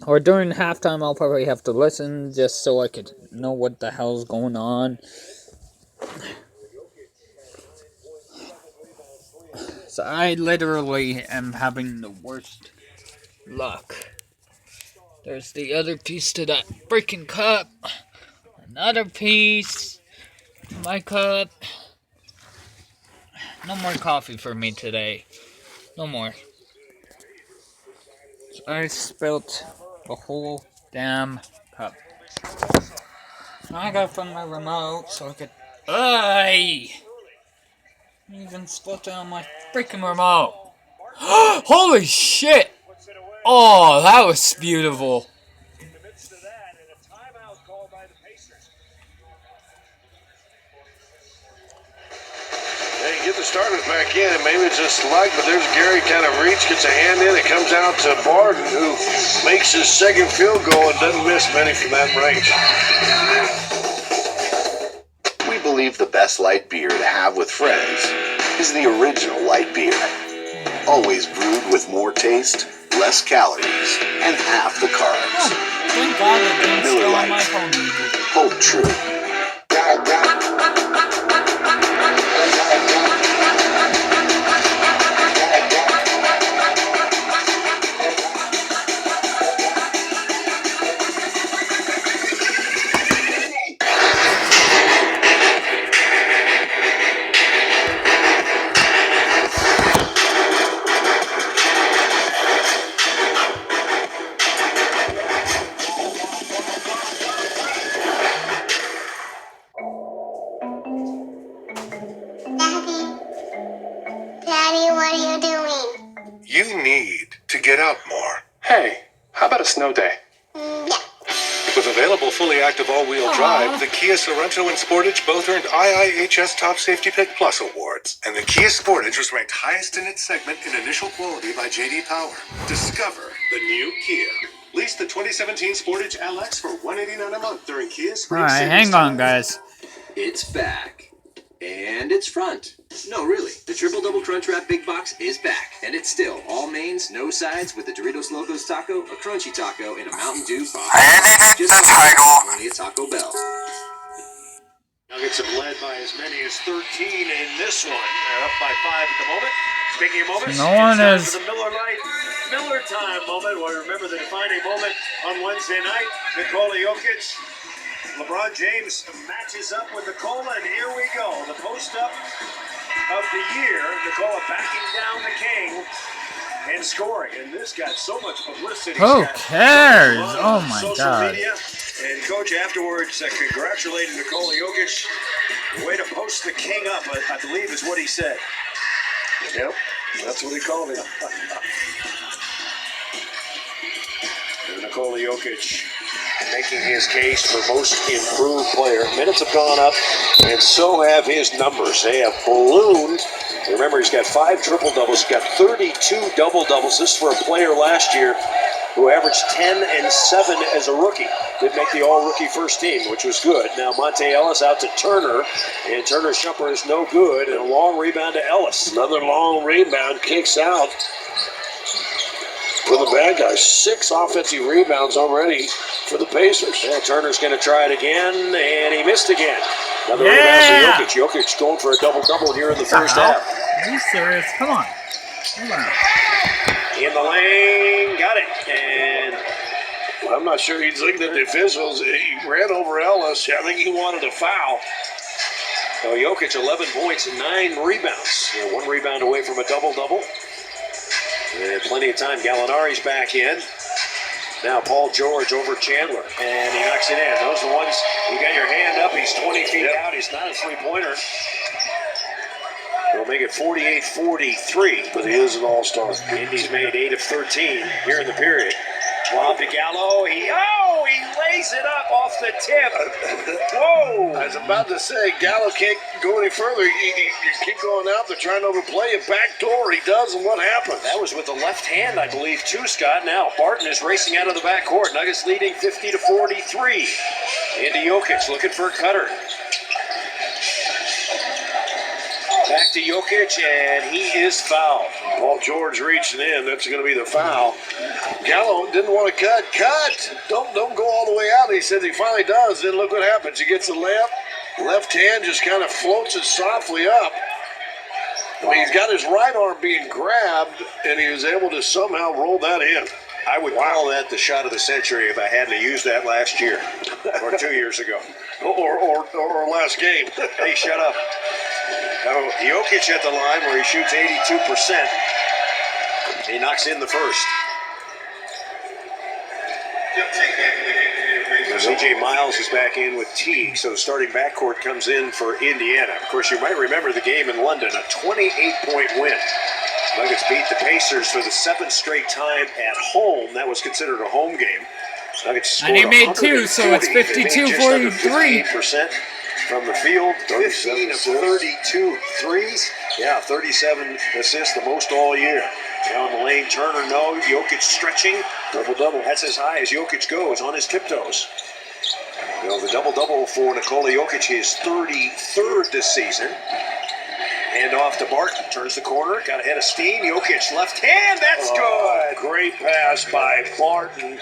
Or during halftime, I'll probably have to listen just so I could know what the hell's going on. So I literally am having the worst luck. There's the other piece to that freaking cup. Another piece to my cup. No more coffee for me today. No more. I spilt the whole damn cup. I got it from my remote so I could. I even spilt it on my freaking remote. Holy shit! Oh, that was beautiful. In the midst of that, and a timeout called by the Pacers. Yeah, you get the starters back in, and maybe it's just luck, but there's Gary kind of gets a hand in, it comes out to Barton, who makes his second field goal and doesn't miss many from that range. We believe the best light beer to have with friends is the original light beer. Always brewed with more taste, less calories, and half the carbs. Thank God it didn't Miller spill on my Lite. phone. Hold true. Daddy, what are you doing? You need to get out more. Hey, how about a snow day? Yeah. With available fully active all-wheel drive, the Kia Sorento and Sportage both earned IIHS Top Safety Pick Plus awards. And the Kia Sportage was ranked highest in its segment in initial quality by J.D. Power. Discover the new Kia. Lease the 2017 Sportage LX for $189 a month during Kia's spring Alright, sales hang on, time. guys. It's back. And it's front. No, really. The Triple Double Crunchwrap Big Box is back. And it's still all mains, no sides with the Doritos Locos Taco, a Crunchy Taco, and a Mountain Dew Pop. Just the title. Only at Taco Bell. Nuggets have led by as many as 13 in this one. They're up by 5 at the moment. Speaking of moments, No one it's time is- for the Miller time moment. Well, remember the defining moment on Wednesday night. Nikola Jokic, LeBron James matches up with Nikola, and here we go. The post-up of the year. Nikola backing down the King and scoring. And this got so much publicity. Who Scott. cares? On Oh my social God. media. And coach afterwards congratulating Nikola Jokic. Way to post the King up, I believe is what he said. Yep, that's what he called him. And Nikola Jokic making his case for most improved player. Minutes have gone up, and so have his numbers. They have ballooned. Remember, he's got 5 triple-doubles. He's got 32 double-doubles. This is for a player last year who averaged 10 and 7 as a rookie. Did make the all-rookie first team, which was good. Now Monte Ellis out to Turner, and Turner's jumper is no good, and a long rebound to Ellis. Another long rebound, kicks out for the bad guys. 6 offensive rebounds already for the Pacers. Yeah, Turner's going to try it again, and he missed again. Another Yeah! rebound for Jokic. Jokic going for a double-double here in the first half. Are you serious? Come on. Come on. In the lane, got it, and I'm not sure he's looking at the officials. He ran over Ellis. I think he wanted a foul. so Jokic 11 points and 9 rebounds. 1 rebound away from a double-double. And plenty of time. Gallinari's back in. Now Paul George over Chandler, and he knocks it in. Those are the ones, you got your hand up, he's 20 feet out, he's not a three-pointer. He'll make it 48-43. But he is an all-star. Indy's made 8 of 13 here in the period. Lob to Gallo, he lays it up off the tip. Whoa! I was about to say, Gallo can't go any further. You keep going out. They're trying to overplay it. Backdoor, he does, and what happens? That was with the left hand, I believe, too, Scott. Now Barton is racing out of the backcourt. Nuggets leading 50-43. Into Jokic, looking for a cutter. Back to Jokic, and he is fouled. Paul George reaching in. That's going to be the foul. Gallo didn't want to cut. Cut! Don't go all the way out. He said he finally does. Then look what happens. He gets the layup. Left hand just kind of floats it softly up. I mean, he's got his right arm being grabbed, and he was able to somehow roll that in. I would call that the shot of the century if I hadn't used that last year or 2 years ago. Or last game. Hey, shut up. Now, Jokic at the line where he shoots 82%. He knocks in the first. C.J. Miles is back in with Teague, so the starting backcourt comes in for Indiana. Of course, you might remember the game in London, a 28-point win. Nuggets beat the Pacers for the 7th straight time at home. That was considered a home game. Nuggets scored And he made 2, so it's 52-43% from the field, 15 of 32 threes. Yeah, 37 assists, the most all year. Down the lane, Turner, no. Jokic stretching. Double-double. That's as high as Jokic goes on his tiptoes. You know, the double-double for Nikola Jokic, his 33rd this season. Hand off to Barton. Turns the corner. Got ahead of Steen. Jokic left hand. That's good. Great pass by Barton.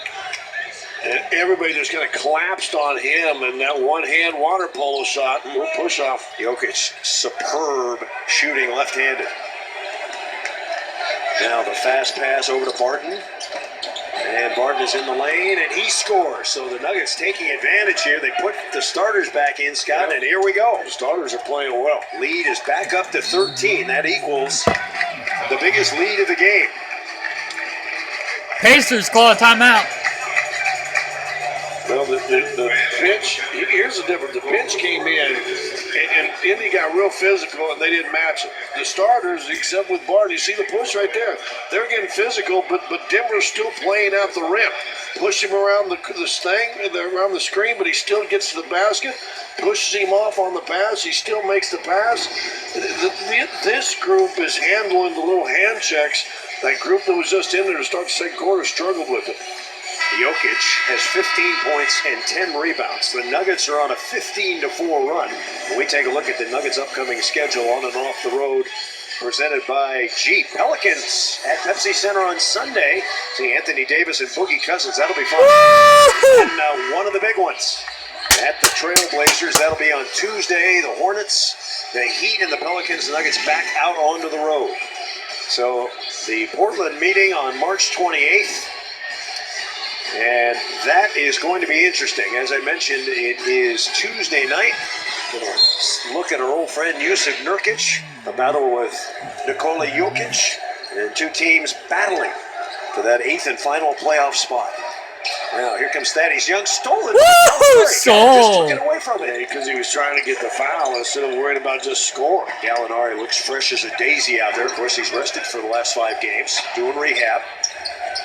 And everybody just kind of collapsed on him, and that one-hand water polo shot, little push-off. Jokic, superb shooting left-handed. Now the fast pass over to Barton. And Barton is in the lane, and he scores. So the Nuggets taking advantage here. They put the starters back in, Scott, and here we go. The starters are playing well. Lead is back up to 13. That equals the biggest lead of the game. Pacers call a timeout. Well, the bench, here's the difference. The bench came in, and Indy got real physical, and they didn't match it. The starters, except with Barton, you see the push right there. They're getting physical, but Denver's still playing out the rim. Push him around around the screen, but he still gets to the basket. Pushes him off on the pass. He still makes the pass. This group is handling the little hand checks. That group that was just in there to start the second quarter struggled with it. Jokic has 15 points and 10 rebounds. The Nuggets are on a 15-4 run. When we take a look at the Nuggets' upcoming schedule on and off the road, presented by Jeep. Pelicans at Pepsi Center on Sunday. See Anthony Davis and Boogie Cousins. That'll be fun. And one of the big ones at the Trailblazers. That'll be on Tuesday. The Hornets, the Heat, and the Pelicans. The Nuggets back out onto the road. So the Portland meeting on March 28th. And that is going to be interesting. As I mentioned, it is Tuesday night. We'll look at our old friend Jusuf Nurkic, a battle with Nikola Jokic, and two teams battling for that 8th and final playoff spot. Now, here comes Thaddeus Young, stolen. Just took it away from it because he was trying to get the foul instead of worried about just scoring. Gallinari looks fresh as a daisy out there. Of course, he's rested for the last 5 games, doing rehab.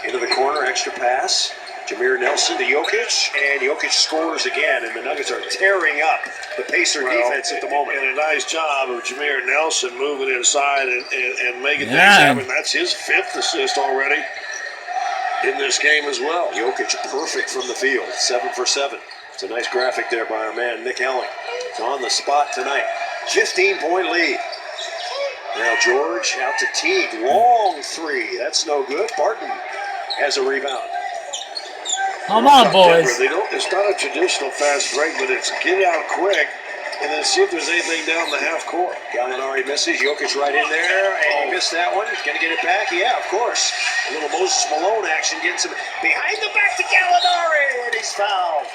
Into the corner, extra pass. Jameer Nelson to Jokic, and Jokic scores again, and the Nuggets are tearing up the Pacer defense at the moment. And a nice job of Jameer Nelson moving inside and making things happen. That's his 5th assist already in this game as well. Jokic perfect from the field, 7 for 7. It's a nice graphic there by our man, Nick Elling. It's on the spot tonight. 15-point lead. Now George out to Teague. Long 3. That's no good. Barton has a rebound. Come on, boys. It's not a traditional fast break, but it's get out quick and then see if there's anything down the half court. Gallinari misses. Jokic right in there, and he missed that one. He's going to get it back. Yeah, of course. A little Moses Malone action gets him behind the back to Gallinari, and he's fouled.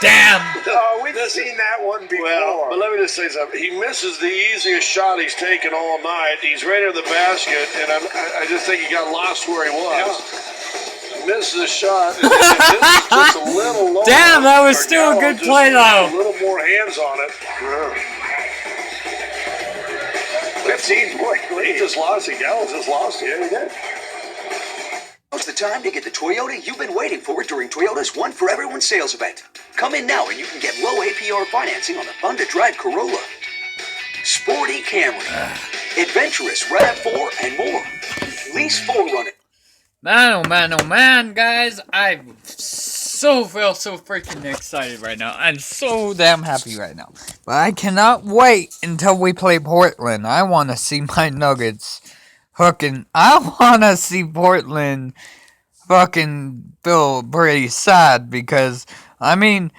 Damn. Oh, we've seen that one before. Well, but let me just say something. He misses the easiest shot he's taken all night. He's right in the basket, and I just think he got lost where he was. Yeah. Misses the shot. And just a little lower. Damn, that was still a good play, though. A little more hands on it. 15-point lead. He just lost it. Gallo just lost it. Yeah, he did. Now's the time to get the Toyota you've been waiting for during Toyota's One for Everyone sales event. Come in now and you can get low APR financing on the fun-to-drive Corolla, sporty Camry, adventurous RAV4, and more. Lease 4Runner. Man, oh man, oh man, guys, I feel so freaking excited right now. I'm so damn happy right now. But I cannot wait until we play Portland. I want to see my Nuggets hooking. I want to see Portland fucking feel pretty sad because, I mean,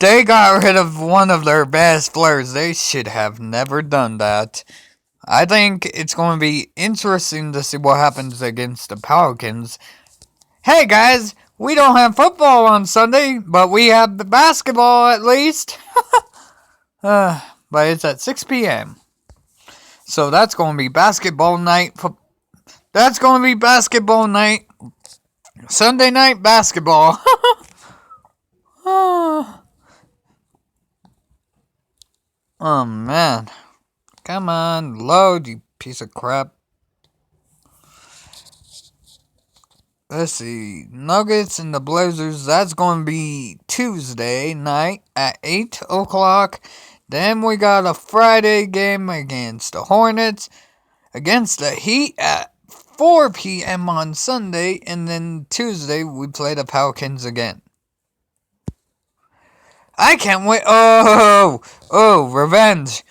they got rid of one of their best players. They should have never done that. I think it's going to be interesting to see what happens against the Pelicans. Hey guys, we don't have football on Sunday, but we have the basketball at least. But it's at 6 p.m. So that's going to be basketball night. That's going to be basketball night. Sunday night basketball. Oh man. Come on, load, you piece of crap. Let's see. Nuggets and the Blazers, that's going to be Tuesday night at 8 o'clock. Then we got a Friday game against the Hornets, against the Heat at 4 p.m. on Sunday. And then Tuesday, we play the Pelicans again. I can't wait. Oh, revenge.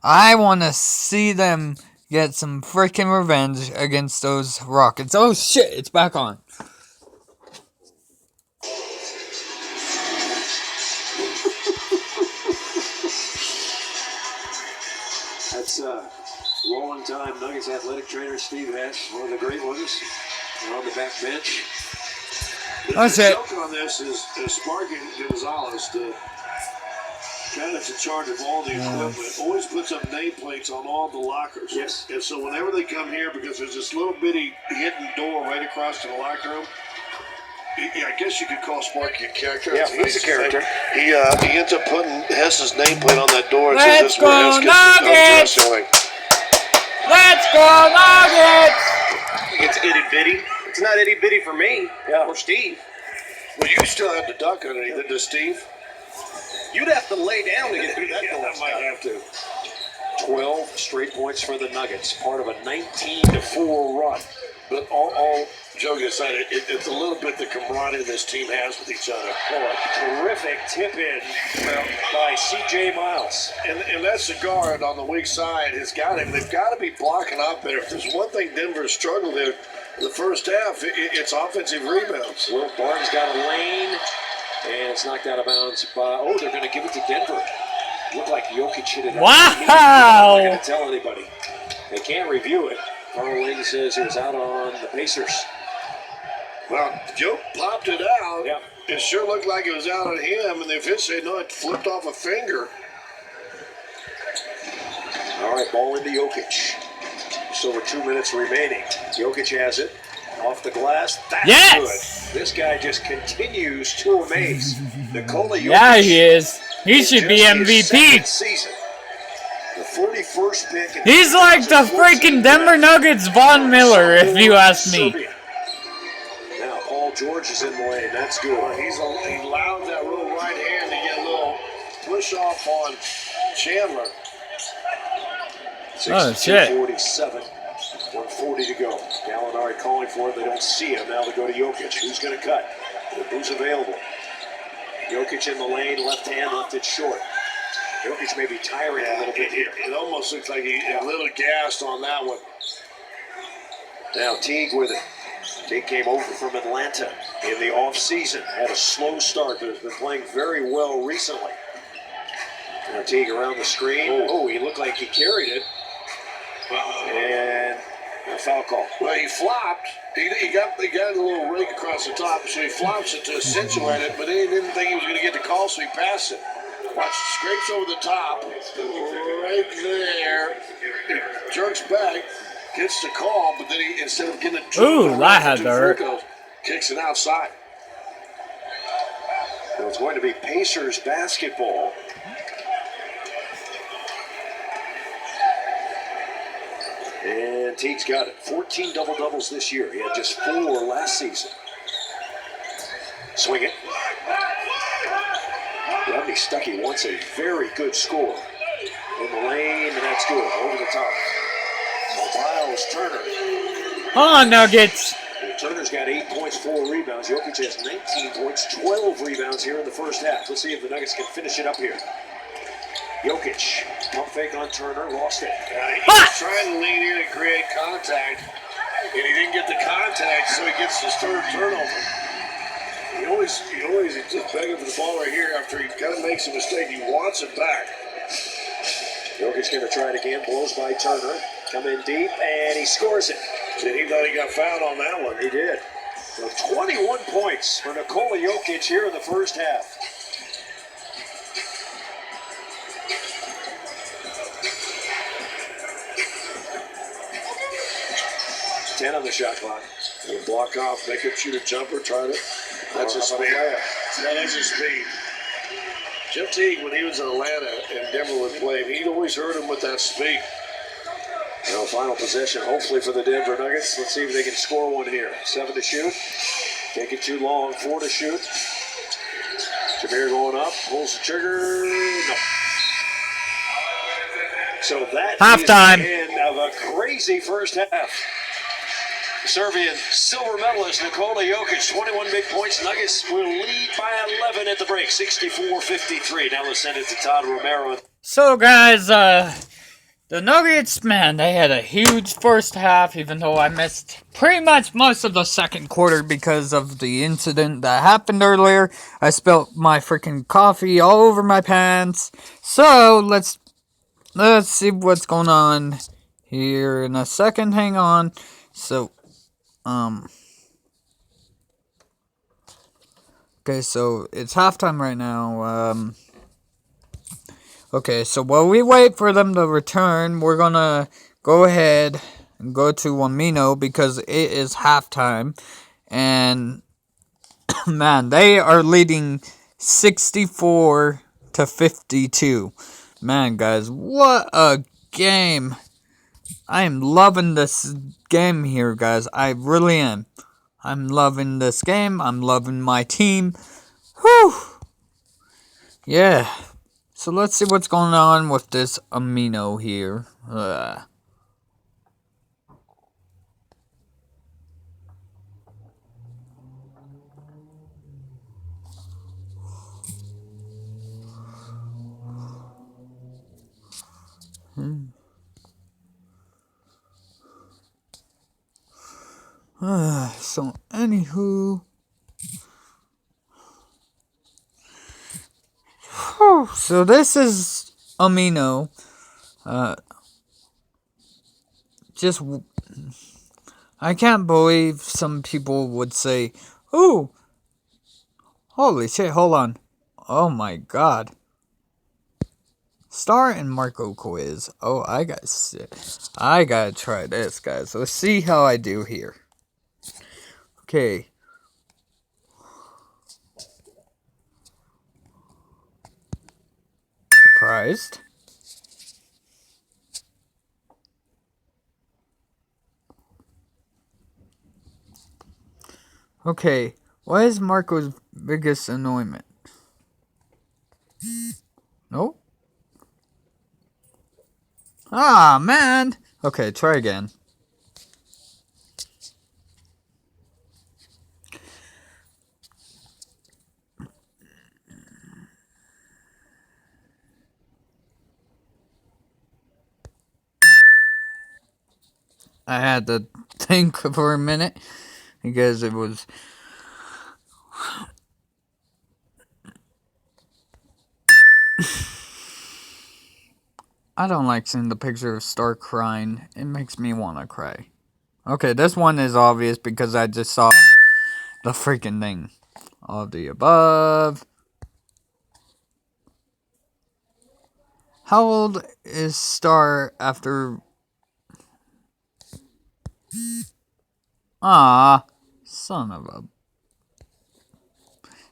I want to see them get some freaking revenge against those Rockets. Oh shit, it's back on. That's long-time Nuggets athletic trainer Steve Nash, one of the great ones, on the back bench. That's the it. joke on this is Sparky Gonzalez, the guy that's in charge of all the equipment, always puts up nameplates on all the lockers. Yes. And so whenever they come here, because there's this little bitty hidden door right across to the locker room, I guess you could call Sparky a character. Yeah, he's a character. He ends up putting Hess's nameplate on that door. And Let's says, go Nuggets! Let's go Nuggets! It's itty bitty. It's not itty bitty for me or Steve. Well, you still have to duck underneath it, does Steve? You'd have to lay down to get through that door. I might have to. 12 straight points for the Nuggets, part of a 19-4 run. But all joking aside, it's a little bit the camaraderie this team has with each other. Oh, a terrific tip in by C.J. Miles. And that cigar on the weak side has got him. They've got to be blocking out there. If there's one thing Denver struggled in the first half, it's offensive rebounds. Will Barnes got a lane, and it's knocked out of bounds by, they're going to give it to Denver. Looked like Jokic hit it. Wow! I'm not going to tell anybody. They can't review it. Carl Lane says it was out on the Pacers. Well, Joe popped it out. Yeah. It sure looked like it was out on him, and the official said, no, it flipped off a finger. All right, ball into Jokic. Just over 2 minutes remaining. Jokic has it. Off the glass. That's Yes! good. This guy just continues to amaze. Nikola Jokic. Yeah, he is. He should be just his second MVP. season. The 41st pick. in He's like the 2014 freaking Denver Nuggets Von Miller, if you ask me. Serbia. Now Paul George is in the lane. That's good. He allowed that little right hand to get a little push off on Chandler. Oh, shit. 47. 140 to go. Gallinari calling for it. They don't see him. Now they go to Jokic. Who's going to cut? Who's available? Jokic in the lane. Left hand left it short. Jokic may be tiring a little bit here. It almost looks like he's a little gassed on that one. Now Teague with it. Teague came over from Atlanta in the offseason. Had a slow start, but has been playing very well recently. Now Teague around the screen. Oh, he looked like he carried it. And a foul call. Well, he flopped. He got a little rake across the top, so he flops it to accentuate it, but he didn't think he was going to get the call, so he passed it. Watch, scrapes over the top. Right there. He jerks back, gets the call, but then he, instead of getting it Ooh, that had to hurt. kicks it outside. So it's going to be Pacers basketball. And Teague's got it. 14 double-doubles this year. He had just 4 last season. Swing it. Rodney Stuckey wants a very good score. In the lane, and that's good. Over the top. Miles Turner. Hold on, Nuggets. And Turner's got 8 points, 4 rebounds. Jokic has 19 points, 12 rebounds here in the first half. Let's see if the Nuggets can finish it up here. Jokic, pump fake on Turner, lost it. He was trying to lean in and create contact, and he didn't get the contact, so he gets his third turnover. He always is just begging for the ball right here after he kind of makes a mistake. He wants it back. Jokic going to try it again, blows by Turner, come in deep, and he scores it. And he thought he got fouled on that one. He did. So 21 points for Nikola Jokic here in the first half. Ten on the shot clock. He'll block off, make him shoot a jumper, try to. That's his speed. Yeah, that's his speed. Jim Teague, when he was in Atlanta and Denver would play him, he'd always hurt him with that speed. Now, final possession, hopefully for the Denver Nuggets. Let's see if they can score one here. 7 to shoot. Take it too long. 4 to shoot. Jameer going up, pulls the trigger. No. So that Halftime. is the end of a crazy first half. Serbian silver medalist Nikola Jokic, 21 big points. Nuggets will lead by 11 at the break, 64-53. Now let's send it to Todd Romero. So, guys, the Nuggets, man, they had a huge first half, even though I missed pretty much most of the second quarter because of the incident that happened earlier. I spilled my freaking coffee all over my pants. So, let's see what's going on here in a second. Hang on. So, okay, so it's halftime right now. Okay, so while we wait for them to return, we're gonna go ahead and go to Amino because it is halftime. And, man, they are leading 64-52. Man, guys, what a game. I am loving this game here, guys. I really am. I'm loving this game. I'm loving my team. Whew. Yeah. So let's see what's going on with this Amino here. So, anywho. So, this is Amino. I can't believe some people would say, "Ooh, holy shit, hold on. Oh my god. Star and Marco quiz. Oh, I gotta try this, guys. Let's see how I do here. Okay. Surprised. Okay, what is Marco's biggest annoyance? Nope. Ah, man! Okay, try again. I had to think for a minute because it was... I don't like seeing the picture of Star crying. It makes me want to cry. Okay, this one is obvious because I just saw the freaking thing. All of the above. How old is Star after... Ah, son of a...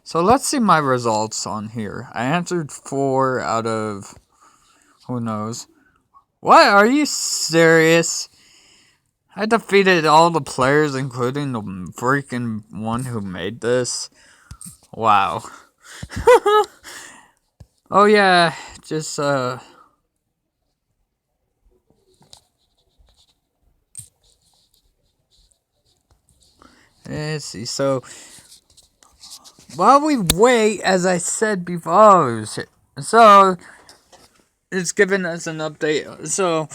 So let's see my results on here. I answered 4 out of... Who knows? What? Are you serious? I defeated all the players, including the freaking one who made this. Wow. Oh yeah, just let's see. So while we wait, as I said before, oh shit. So it's giving us an update. So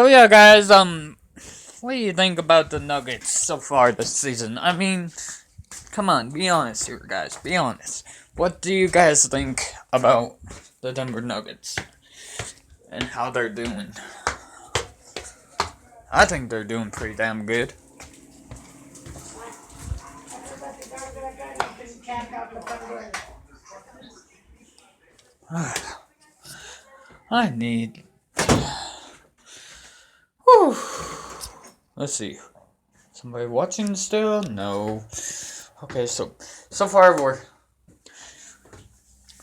yeah, guys. What do you think about the Nuggets so far this season? I mean, come on, be honest here, guys. Be honest. What do you guys think about the Denver Nuggets and how they're doing? I think they're doing pretty damn good. I need... Whew. Let's see. Somebody watching still? No. Okay, so far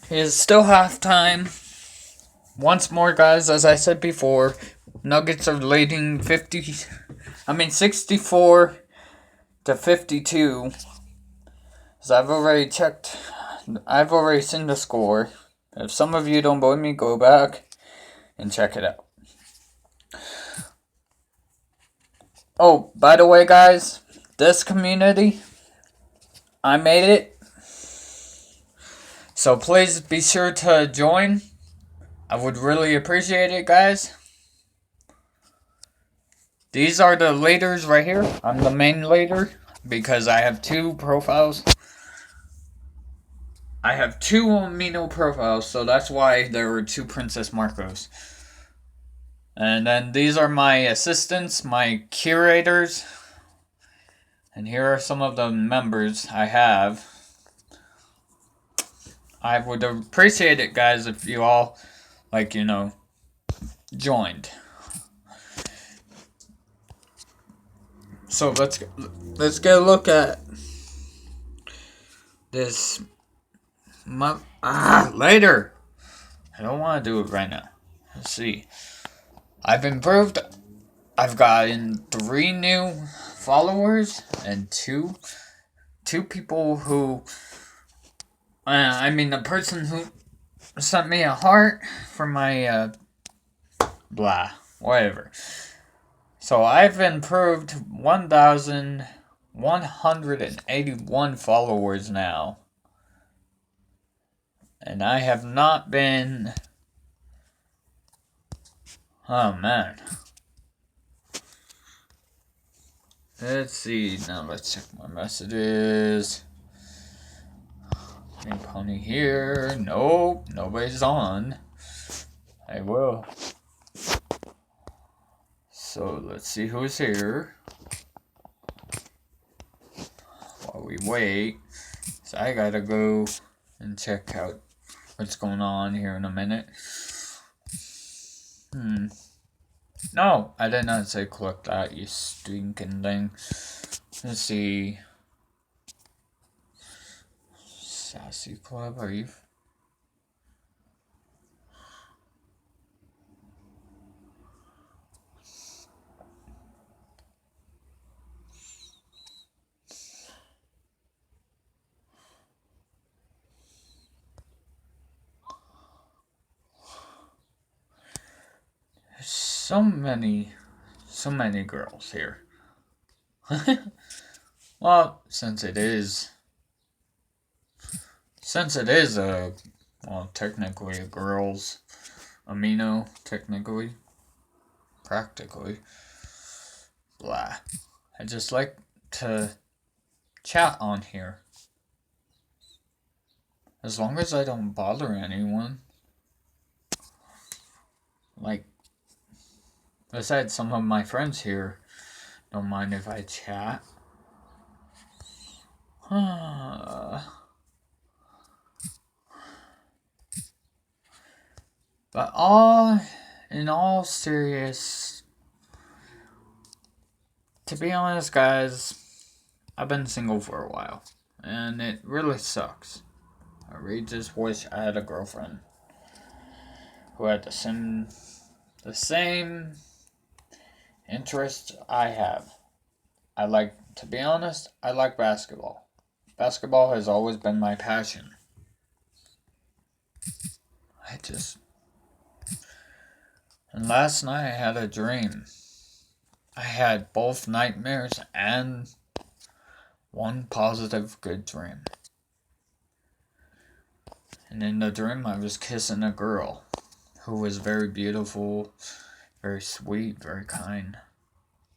it's still halftime. Once more, guys, as I said before, Nuggets are leading 64 to 52. As I've already checked, I've already seen the score. If some of you don't believe me, go back and check it out. Oh, by the way, guys, this community, I made it. So please be sure to join. I would really appreciate it, guys. These are the leaders right here. I'm the main leader because I have 2 profiles. I have 2 Amino profiles, so that's why there were 2 Princess Marcos. And then these are my assistants, my curators. And here are some of the members I have. I would appreciate it, guys, if you all, joined. So let's get a look at this. Later. I don't want to do it right now. Let's see. I've improved. I've gotten 3 new followers and two people who. The person who sent me a heart for my whatever. So I've improved 1,181 followers now. And I have not been... Oh, man. Let's see. Now let's check my messages. Any pony here? Nope. Nobody's on. I will. So let's see who's here. While we wait. So I gotta go and check out what's going on here in a minute. No, I did not say click that, you stinking thing. Let's see. Sassy Club, are you? So many girls here. Well, since it is a, well, technically a girls amino, practically, blah. I just like to chat on here. As long as I don't bother anyone. Like, besides, some of my friends here don't mind if I chat. But in all serious, to be honest, guys, I've been single for a while, and it really sucks. I really just wish I had a girlfriend who had the same interests I have. To be honest, I like basketball. Basketball has always been my passion. And last night I had a dream. I had both nightmares and one positive good dream. And in the dream I was kissing a girl who was very beautiful, very sweet, very kind.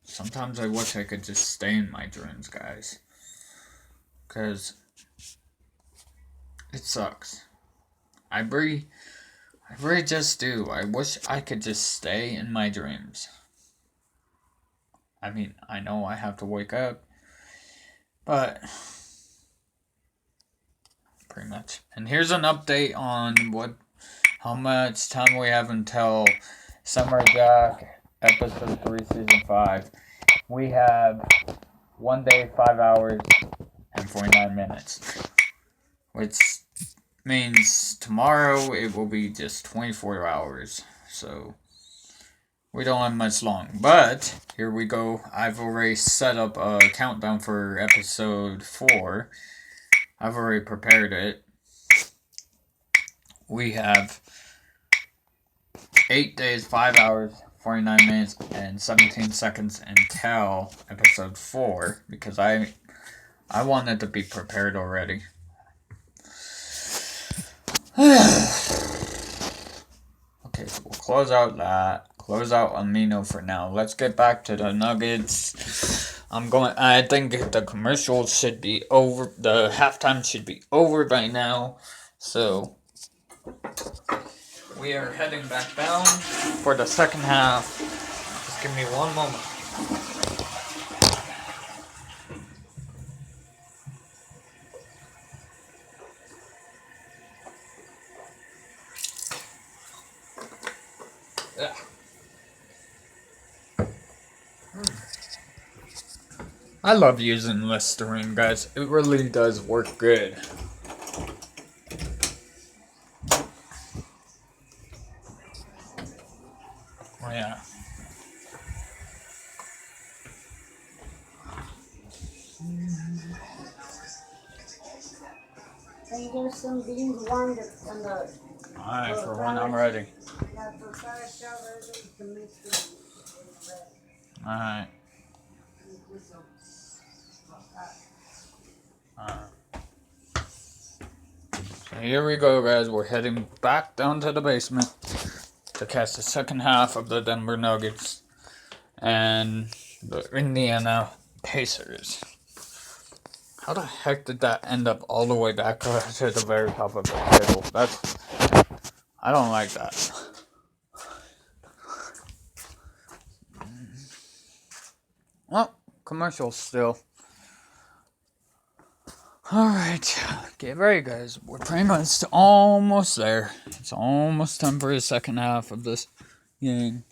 Sometimes I wish I could just stay in my dreams, guys. Because it sucks. I really just do. I wish I could just stay in my dreams. I mean, I know I have to wake up, but pretty much. And here's an update on how much time we have until Summer Jack episode 3 season 5. We have 1 day, 5 hours, and 49 minutes. Which means tomorrow it will be just 24 hours. So we don't have much long. But here we go. I've already set up a countdown for episode 4. I've already prepared it. We have 8 days, 5 hours, 49 minutes, and 17 seconds until episode 4. Because I wanted to be prepared already. Okay, so we'll close out that. Close out Amino for now. Let's get back to the Nuggets. I think the commercial should be over. The halftime should be over by now. So we are heading back down for the second half. Just give me one moment. Yeah. I love using Listerine, guys. It really does work good. Oh, yeah. Can you get some beans warmed on the... Alright, for when I'm ready. Alright. So here we go, guys. We're heading back down to the basement to catch the second half of the Denver Nuggets and the Indiana Pacers. How the heck did that end up all the way back to the very top of the table? I don't like that. Well, commercials still. Alright, get ready guys, we're pretty much almost there. It's almost time for the second half of this game.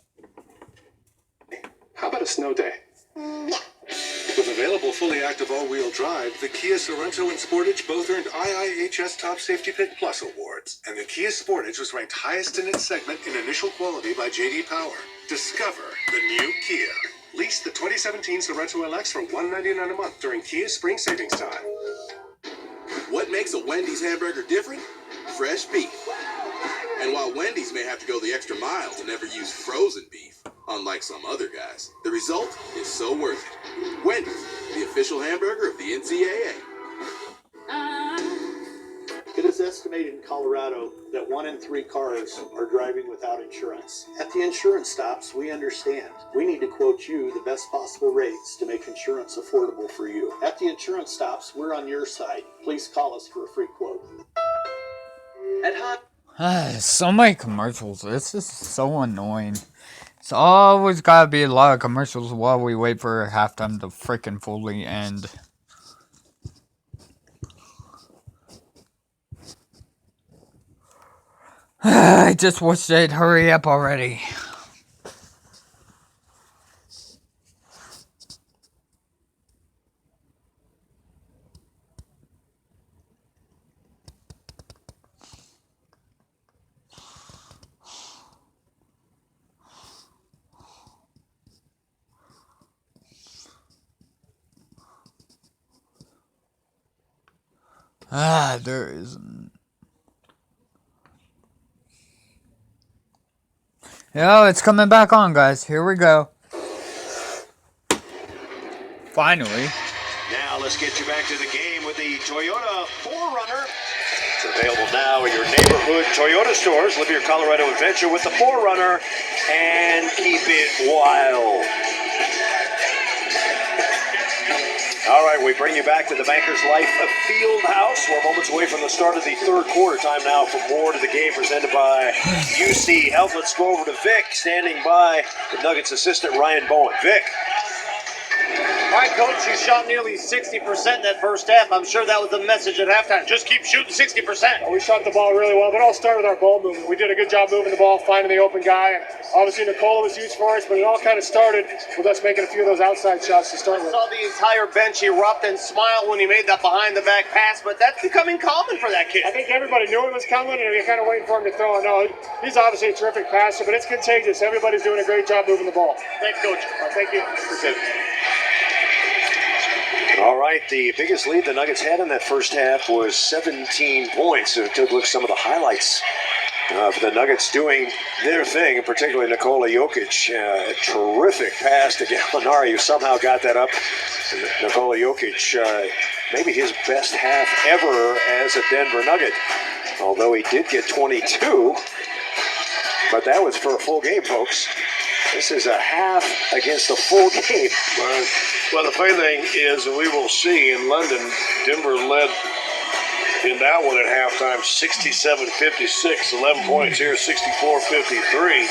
How about a snow day? With available fully active all-wheel drive, the Kia Sorento and Sportage both earned IIHS Top Safety Pick Plus awards, and the Kia Sportage was ranked highest in its segment in initial quality by J.D. Power. Discover the new Kia. Lease the 2017 Sorento LX for $199 a month during Kia Spring Savings Time. What makes a Wendy's hamburger different? Fresh beef. And while Wendy's may have to go the extra mile to never use frozen beef, unlike some other guys, the result is so worth it. Wendy's, the official hamburger of the NCAA. It is estimated in Colorado that 1 in 3 cars are driving without insurance. At the insurance stops, we understand. We need to quote you the best possible rates to make insurance affordable for you. At the insurance stops, we're on your side. Please call us for a free quote. So many commercials. This is so annoying. It's always gotta be a lot of commercials while we wait for halftime to freaking fully end. I just wish they'd hurry up already. There isn't. Yo, it's coming back on, guys. Here we go. Finally. Now let's get you back to the game with the Toyota 4Runner. It's available now in your neighborhood Toyota stores. Live your Colorado adventure with the 4Runner and keep it wild. All right, we bring you back to the Bankers Life Field House. We're moments away from the start of the third quarter. Time now for more to the game presented by UC Health. Let's go over to Vic, standing by the Nuggets assistant Ryan Bowen. Vic. All right, Coach, you shot nearly 60% that first half. I'm sure that was the message at halftime. Just keep shooting 60%. Well, we shot the ball really well, but it all started with our ball movement. We did a good job moving the ball, finding the open guy. And obviously, Nikola was huge for us, but it all kind of started with us making a few of those outside shots to start with. Saw the entire bench erupt and smile when he made that behind-the-back pass, but that's becoming common for that kid. I think everybody knew it was coming, and we were kind of waiting for him to throw it. No, he's obviously a terrific passer, but it's contagious. Everybody's doing a great job moving the ball. Thanks, Coach. Thank you. Appreciate it. All right, the biggest lead the Nuggets had in that first half was 17 points. So took a look at some of the highlights for the Nuggets doing their thing, and particularly Nikola Jokic. A terrific pass to Gallinari, who somehow got that up. And Nikola Jokic, maybe his best half ever as a Denver Nugget, although he did get 22. But that was for a full game, folks. This is a half against a full game. Well, the funny thing is, we will see in London, Denver led in that one at halftime 67-56, 11 points here, 64-53.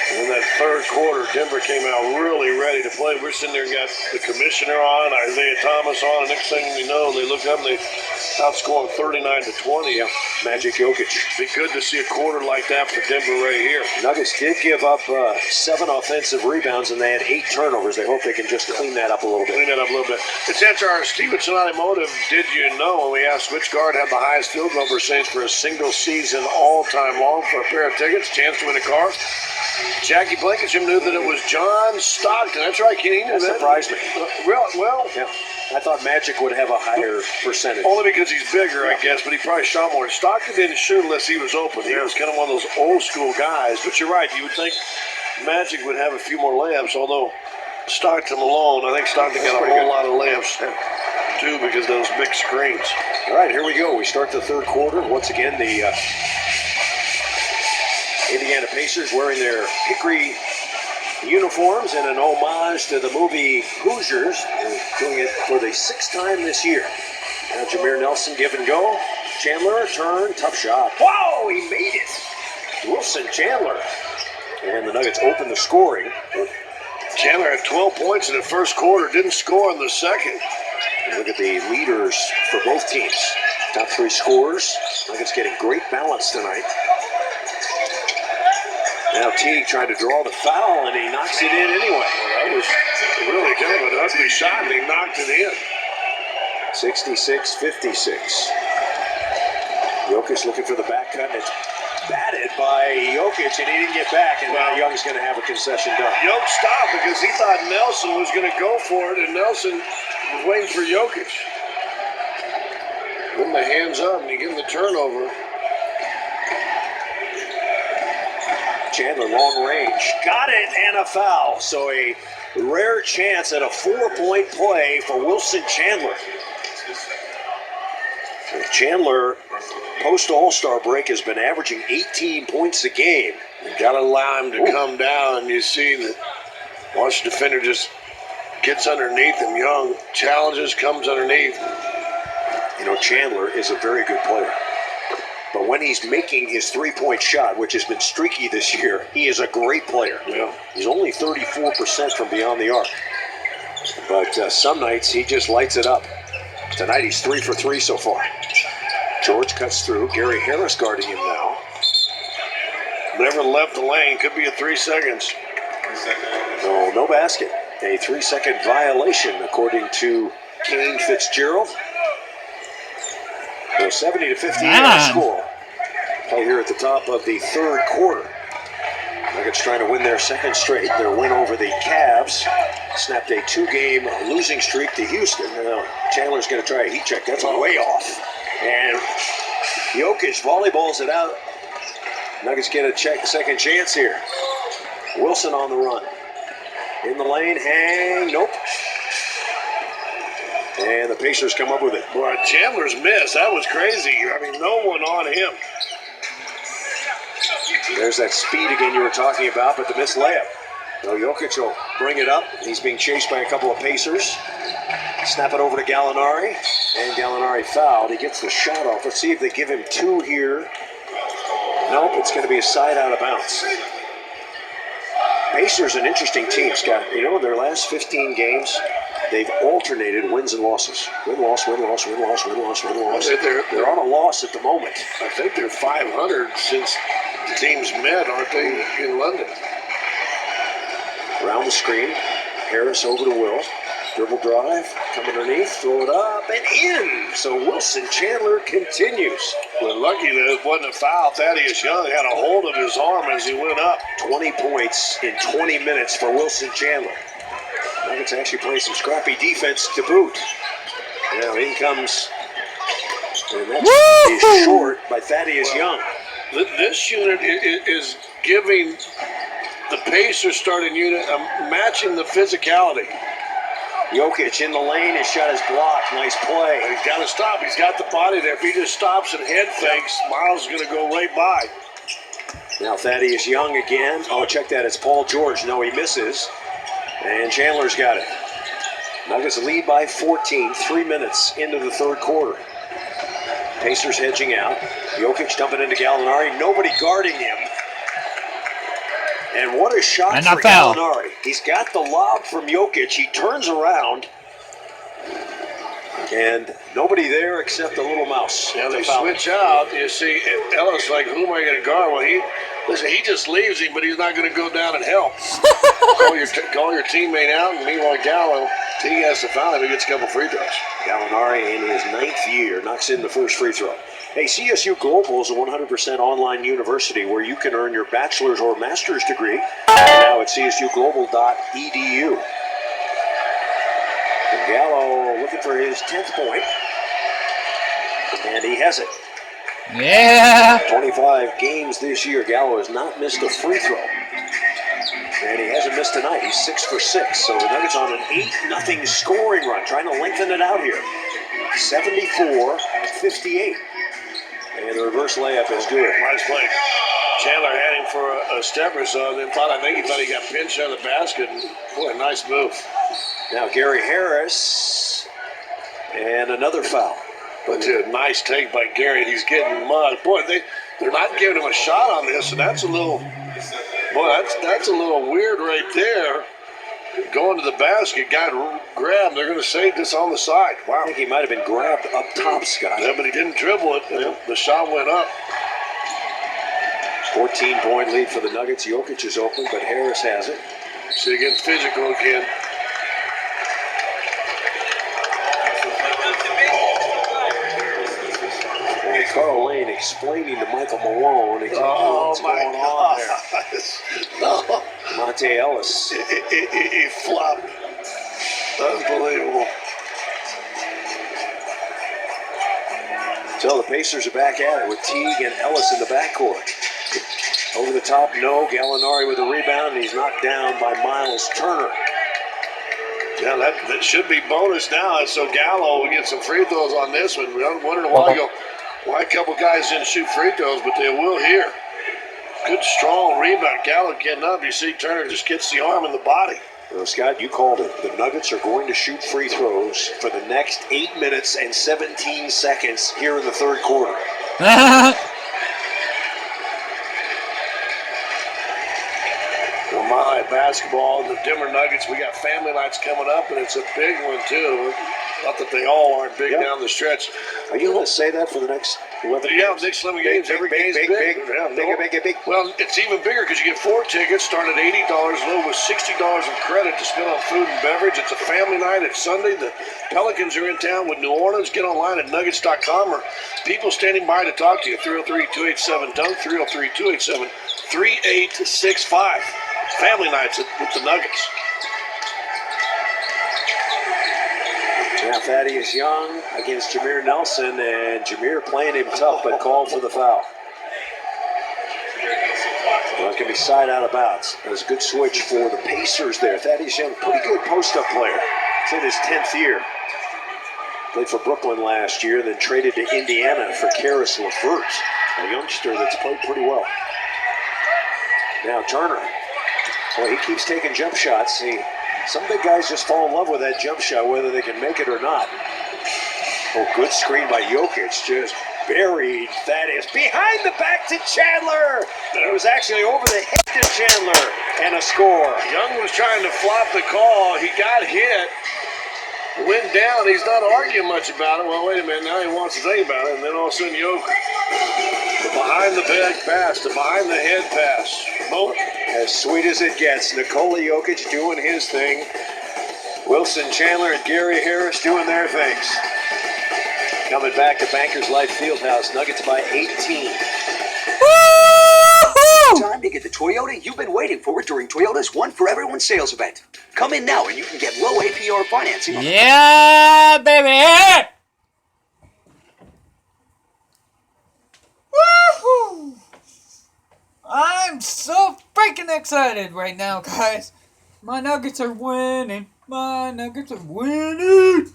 And in that third quarter, Denver came out really ready to play. We're sitting there and got the commissioner on, Isaiah Thomas on, and next thing we know, they look up and they outscoring 39-20. Yeah, Magic Jokic. Be good to see a quarter like that for Denver right here. Nuggets did give up 7 offensive rebounds, and they had 8 turnovers. They hope they can just clean that up a little bit. Let's answer our Stevenson Automotive. Did you know? When we asked which guard had the highest field goal percentage for a single season all time long for a pair of tickets, chance to win a car. Jackie Blankenship knew that it was John Stockton. That's right, Kenny. That surprised me. Well, yeah. I thought Magic would have a higher percentage. Only because he's bigger, I guess, but he probably shot more. Stockton didn't shoot unless he was open. He was kind of one of those old school guys. But you're right. You would think Magic would have a few more layups, although Stockton alone, I think Stockton got a whole lot of layups, too, because of those big screens. All right, here we go. We start the third quarter. Once again, the Indiana Pacers wearing their hickory uniforms in an homage to the movie Hoosiers. They're doing it for the 6th time this year. Now Jameer Nelson, give and go. Chandler, turn, tough shot. Wow, he made it. Wilson Chandler. And the Nuggets open the scoring. Chandler had 12 points in the first quarter, didn't score in the second. And look at the leaders for both teams. Top 3 scorers. Nuggets getting great balance tonight. Now Teague trying to draw the foul, and he knocks it in anyway. Well, that was really kind of an ugly shot, and he knocked it in. 66-56. Jokic looking for the back cut, and it's batted by Jokic, and he didn't get back, and now Young's going to have a concession done. Young stopped because he thought Nelson was going to go for it, and Nelson was waiting for Jokic. Putting the hands up, and he getting the turnover. Chandler, long range. Got it, and a foul. So a rare chance at a 4-point play for Wilson Chandler. Chandler, post-All-Star break, has been averaging 18 points a game. You got to allow him to come down, and you see that once the defender just gets underneath him, Young challenges, comes underneath. You know, Chandler is a very good player. But when he's making his 3-point shot, which has been streaky this year, he is a great player. Yeah. He's only 34% from beyond the arc. But some nights he just lights it up. Tonight he's 3 for 3 so far. George cuts through. Gary Harris guarding him now. Never left the lane. Could be a 3 seconds. No basket. A 3-second violation, according to Kane Fitzgerald. So 70-58 score. Play here at the top of the 3rd quarter. Nuggets trying to win their 2nd straight. Their win over the Cavs snapped a 2-game losing streak to Houston. Chandler's going to try a heat check. That's way off. And Jokic volleyballs it out. Nuggets get a second chance here. Wilson on the run. In the lane, hang, nope. And the Pacers come up with it. Boy, Chandler's miss, that was crazy. I mean, no one on him. There's that speed again you were talking about, but the missed layup. So Jokic will bring it up. He's being chased by a couple of Pacers. Snap it over to Gallinari. And Gallinari fouled. He gets the shot off. Let's see if they give him 2 here. Nope, it's going to be a side out of bounds. Pacers an interesting team, Scott. You know, in their last 15 games, they've alternated wins and losses. Win-loss, win-loss, win-loss, win-loss, win-loss. They're on a loss at the moment. I think they're 500 since the teams met, aren't they, in London? Around the screen. Harris over to Will. Dribble drive. Come underneath. Throw it up and in. So Wilson Chandler continues. We're lucky that it wasn't a foul. Thaddeus Young had a hold of his arm as he went up. 20 points in 20 minutes for Wilson Chandler. Nuggets actually playing some scrappy defense to boot. Now in comes, and that's is short by Thaddeus Young. This unit is giving the Pacers starting unit matching the physicality. Jokic in the lane, his shot is blocked. Nice play. He's got to stop. He's got the body there. If he just stops and head fakes, Miles is going to go right by. Now Thaddeus Young again. Oh, check that. It's Paul George. No, he misses. And Chandler's got it. Nuggets lead by 14, 3 minutes into the 3rd quarter. Pacers hedging out. Jokic dumping into Gallinari. Nobody guarding him. And what a shot for Gallinari. He's got the lob from Jokic. He turns around. And nobody there except the little mouse. Yeah, they switch out. You see, Ellis like, who am I going to guard? Well, he just leaves him, but he's not going to go down and help. call your teammate out, and meanwhile, Gallo, he has to foul him. He gets a couple free throws. Gallinari in his 9th year knocks in the first free throw. Hey, CSU Global is a 100% online university where you can earn your bachelor's or master's degree. And now at csuglobal.edu. And Gallo looking for his 10th point. And he has it. Yeah! 25 games this year. Gallo has not missed a free throw. And he hasn't missed tonight. He's 6 for 6. So the Nuggets on an 8-0 scoring run, trying to lengthen it out here. 74-58. And the reverse layup is good. Nice play. Chandler had him for a step or so, and then I think he thought he got pinched out of the basket. And, boy, nice move. Now Gary Harris, and another foul. But a nice take by Gary. He's getting mud. Boy, they're not giving him a shot on this, and that's a little weird right there. Going to the basket, got grabbed. They're going to say this on the side. Wow. I think he might have been grabbed up top, Scott. Yeah, but he didn't dribble it. Yeah. The shot went up. 14-point lead for the Nuggets. Jokic is open, but Harris has it. So you're getting physical again. And Carl Lane explaining to Michael Malone exactly what's going on there. Monte Ellis. He flopped. Unbelievable. So the Pacers are back at it with Teague and Ellis in the backcourt. Over the top, no. Gallinari with a rebound, and he's knocked down by Miles Turner. Yeah, that should be bonus now. So Gallo will get some free throws on this one. We wondered a while ago why a couple guys didn't shoot free throws, but they will here. Good, strong rebound. Gallo getting up. You see Turner just gets the arm and the body. Well, Scott, you called it. The Nuggets are going to shoot free throws for the next 8 minutes and 17 seconds here in the third quarter. Well, my basketball, the Denver Nuggets, we got family nights coming up, and it's a big one, too. Not that they all aren't big down the stretch. Are you going to say that for the next 11 Yeah, games? next 11 games. Every game's big. Big. Well, it's even bigger because you get 4 tickets, start at $80 low with $60 in credit to spend on food and beverage. It's a family night. It's Sunday. The Pelicans are in town with New Orleans. Get online at nuggets.com or people standing by to talk to you. 303-287-DUNK, 303-287-3865. Family nights with the Nuggets. Now Thaddeus Young against Jameer Nelson, and Jameer playing him tough, but called for the foul. Well, it's going to be side out of bounds. It was a good switch for the Pacers there. Thaddeus Young, pretty good post-up player. He's in his 10th year. Played for Brooklyn last year, then traded to Indiana for Karis LeVert, a youngster that's played pretty well. Now Turner. Well, he keeps taking jump shots. Some big guys just fall in love with that jump shot, whether they can make it or not. Oh, good screen by Jokic. Just buried Thaddeus. Behind the back to Chandler. It was actually over the head to Chandler. And a score. Young was trying to flop the call. He got hit. Went down. He's not arguing much about it. Well, wait a minute. Now he wants to think about it. And then all of a sudden, Jokic. The behind the back pass. The behind the head pass. Both. As sweet as it gets. Nikola Jokic doing his thing. Wilson Chandler and Gary Harris doing their things. Coming back to Bankers Life Fieldhouse. Nuggets by 18. Time to get the Toyota you've been waiting for during Toyota's One for Everyone sales event. Come in now and you can get low APR financing. Yeah, baby! Woohoo! I'm so freaking excited right now, guys. My Nuggets are winning. My Nuggets are winning.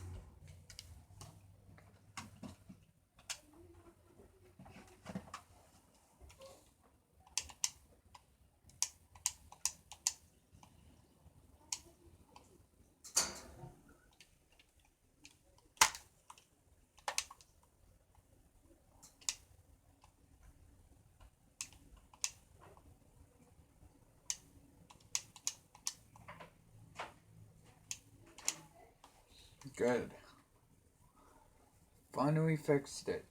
Good. Finally fixed it.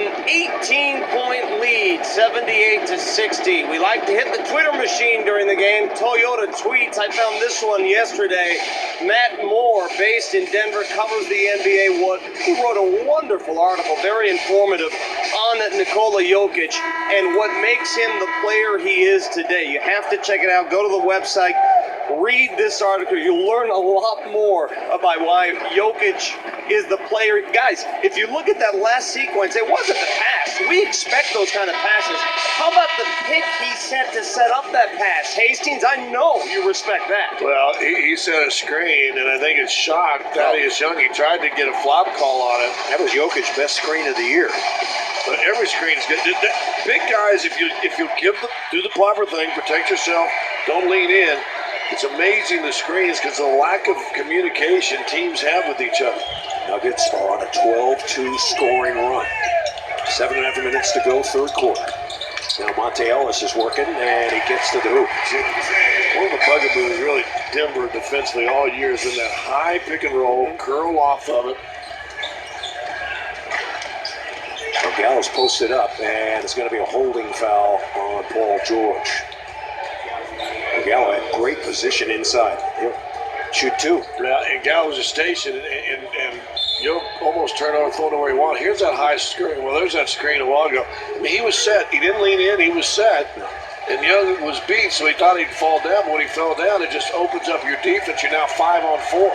An 18-point lead, 78-60. We like to hit the Twitter machine during the game. Toyota tweets. I found this one yesterday. Matt Moore, based in Denver, covers the NBA. He wrote a wonderful article, very informative, on Nikola Jokic and what makes him the player he is today. You have to check it out. Go to the website. Read this article. You'll learn a lot more about why Jokic is the player. Guys, if you look at that last sequence, it wasn't the pass. We expect those kind of passes. How about the pick he sent to set up that pass? Hastings, I know you respect that. Well, he set a screen, and I think it shocked Thaddeus Young. He tried to get a flop call on it. That was Jokic's best screen of the year. But every screen is good. Big guys, if you do the proper thing, protect yourself, don't lean in. It's amazing the screens because the lack of communication teams have with each other. Nuggets are on a 12-2 scoring run. 7.5 minutes to go, third quarter. Now Monte Ellis is working, and he gets to the hoop. One of the bugaboos really Denver defensively all year is in that high pick and roll, curl off of it. Gallo's posted up, and it's going to be a holding foul on Paul George. Gallo had great position inside. He'll shoot two. Yeah, and Gallo's a station, and you'll almost turn on the phone to where he wants. Here's that high screen. Well, there's that screen a while ago. I mean, he was set. He didn't lean in. He was set. And Young was beat, so he thought he'd fall down. But when he fell down, it just opens up your defense. You're now 5-on-4.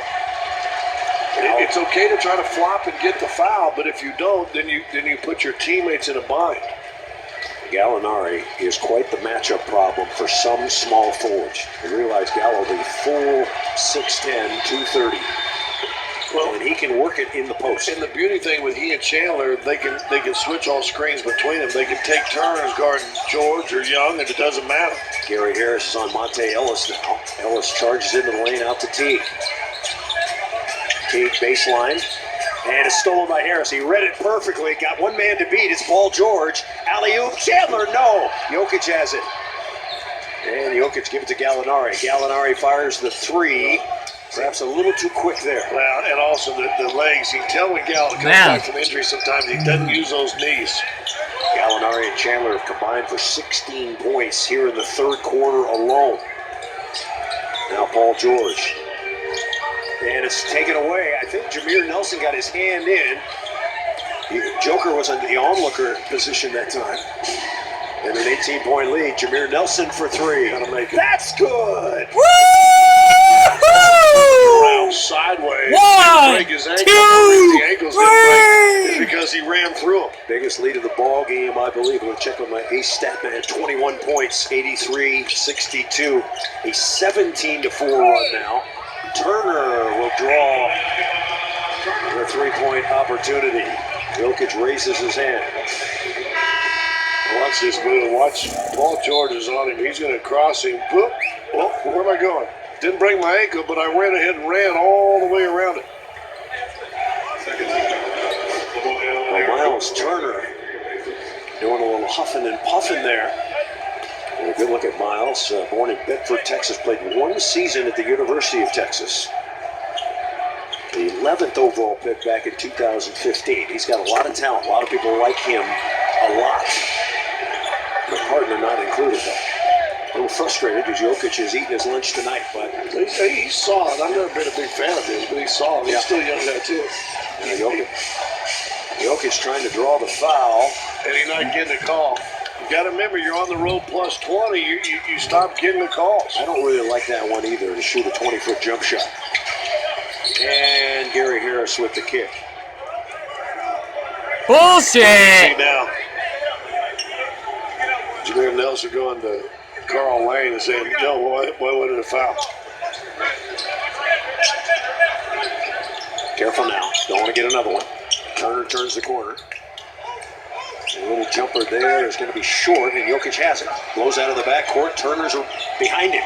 It's okay to try to flop and get the foul, but if you don't, then you put your teammates in a bind. Gallinari is quite the matchup problem for some small forwards. You realize Gallo, the full 6'10", 230. Well, and he can work it in the post. And the beauty thing with he and Chandler, they can switch all screens between them. They can take turns guarding George or Young, and it doesn't matter. Gary Harris is on Monte Ellis now. Ellis charges into the lane out to Teague. Teague baseline, and it's stolen by Harris. He read it perfectly. Got one man to beat. It's Paul George. Alley-oop. Chandler, no. Jokic has it. And Jokic gives it to Gallinari. Gallinari fires the three. Perhaps a little too quick there. Well, and also the legs. You can tell when Gallo comes back from injury sometimes he doesn't use those knees. Gallinari and Chandler have combined for 16 points here in the third quarter alone. Now Paul George. And it's taken away. I think Jameer Nelson got his hand in. Joker was in the onlooker position that time. And an 18-point lead. Jameer Nelson for three. Gotta make it. That's good. Woo! Around sideways. One, break his ankle. two, The ankle's gonna break. It's because he ran through him. Biggest lead of the ball game, I believe. I'm going to check on my ace stat man. 21 points, 83-62. A 17-4 run now. Turner will draw the three-point opportunity. Jokic raises his hand. Watch this move. Watch Paul George is on him. He's going to cross him. Whoop. Oh, where am I going? Didn't break my ankle, but I ran ahead and ran all the way around it. Well, Miles Turner doing a little huffing and puffing there. And a good look at Miles, born in Bedford, Texas, played one season at the University of Texas. The 11th overall pick back in 2015. He's got a lot of talent. A lot of people like him a lot. The partner not included, though. A little frustrated because Jokic is eating his lunch tonight, but he's solid. I've never been a big fan of his, but he's solid. He's still young guy, too. Jokic trying to draw the foul. And he's not getting a call. You got to remember, you're on the road plus 20. You stop getting the calls. I don't really like that one either, to shoot a 20-foot jump shot. And Gary Harris with the kick. Bullshit! See now, Jameer Nelson going to Carl Lane and saying, yo, why wasn't it a foul? Careful now. Don't want to get another one. Turner turns the corner. A little jumper there is going to be short, and Jokic has it. Blows out of the backcourt. Turner's behind him.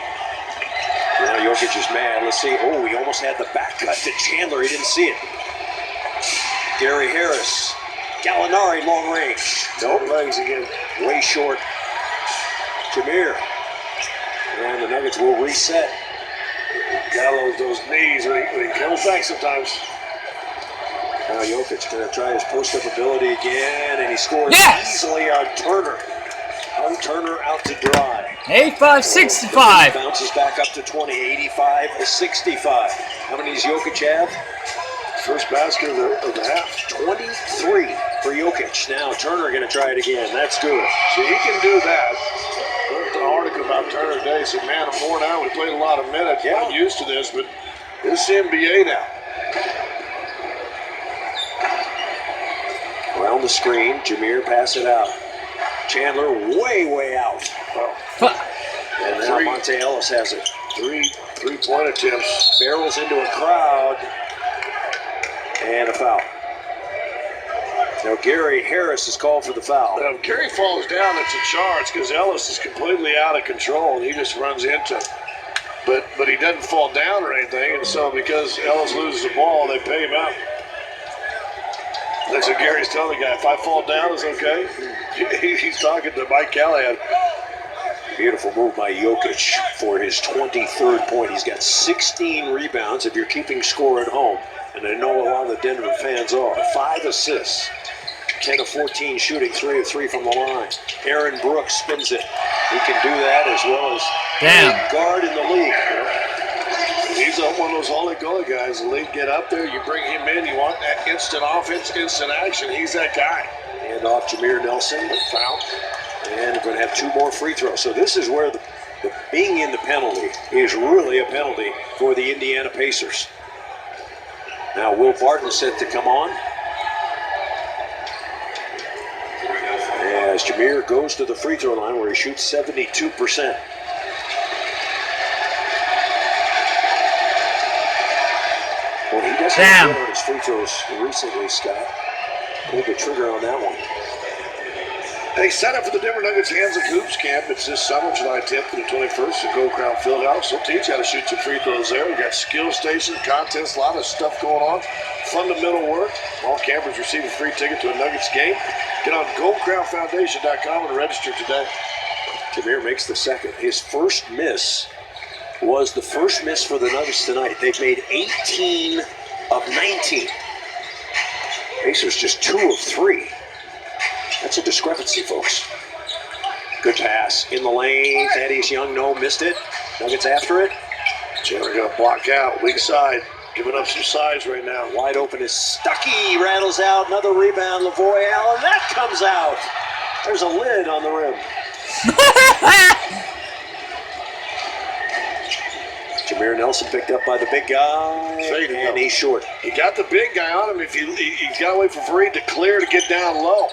Now Jokic is mad. Let's see. Oh, he almost had the back cut to Chandler. He didn't see it. Gary Harris. Gallinari, long range. Nope, legs again. Way short. Jameer. And the Nuggets will reset. Gallo's those knees when he comes back sometimes. Now Jokic going to try his post-up ability again, and he scores easily on Turner. On Turner out to dry. 85-65. Bounces back up to 20, 85-65. How many does Jokic have? First basket of the half. 23 for Jokic. Now Turner going to try it again. That's good. See, he can do that. I read an article about Turner today. Said, man, I'm worn out. We played a lot of minutes. Yeah. I'm used to this, but this is NBA now. Well, on the screen. Jameer pass it out. Chandler way out. And now Monte Ellis has it. Three-point attempts. Barrels into a crowd. And a foul. Now Gary Harris is called for the foul. Now, if Gary falls down, it's a charge because Ellis is completely out of control and he just runs into it. But he doesn't fall down or anything, and so because Ellis loses the ball, they pay him out. That's what Gary's telling the guy. If I fall down, it's okay. He's talking to Mike Callahan. Beautiful move by Jokic for his 23rd point. He's got 16 rebounds if you're keeping score at home. And I know a lot of the Denver fans are. 5 assists. 10 of 14 shooting, 3 of 3 from the line. Aaron Brooks spins it. He can do that as well as any guard in the league. He's one of those holy goalie guys. The league get up there, you bring him in, you want that instant offense, instant action. He's that guy. And off Jameer Nelson, foul. And we're going to have 2 more free throws. So this is where the being in the penalty is really a penalty for the Indiana Pacers. Now Will Barton set to come on. As Jameer goes to the free throw line where he shoots 72%. Well, he doesn't have on his free throws recently, Scott. Pulled the trigger on that one. They set up for the Denver Nuggets Hands of Hoops camp. It's this summer, July 10th to the 21st at Gold Crown Fieldhouse. They'll teach you how to shoot some free throws there. We've got skill station, contests, a lot of stuff going on. Fundamental work. All campers receive a free ticket to a Nuggets game. Get on goldcrownfoundation.com and register today. Jameer makes the second. His first miss was the first miss for the Nuggets tonight. They've made 18 of 19. Pacers just 2 of 3. That's a discrepancy, folks. Good pass in the lane. Thaddeus Young, missed it. Nuggets after it. Chandler going to block out, weak side. Giving up some size right now. Wide open is Stuckey. Rattles out. Another rebound. Lavoie Allen. That comes out. There's a lid on the rim. Jameer Nelson picked up by the big guy. And he's short. He got the big guy on him. If he's got to wait for Fareed to clear to get down low.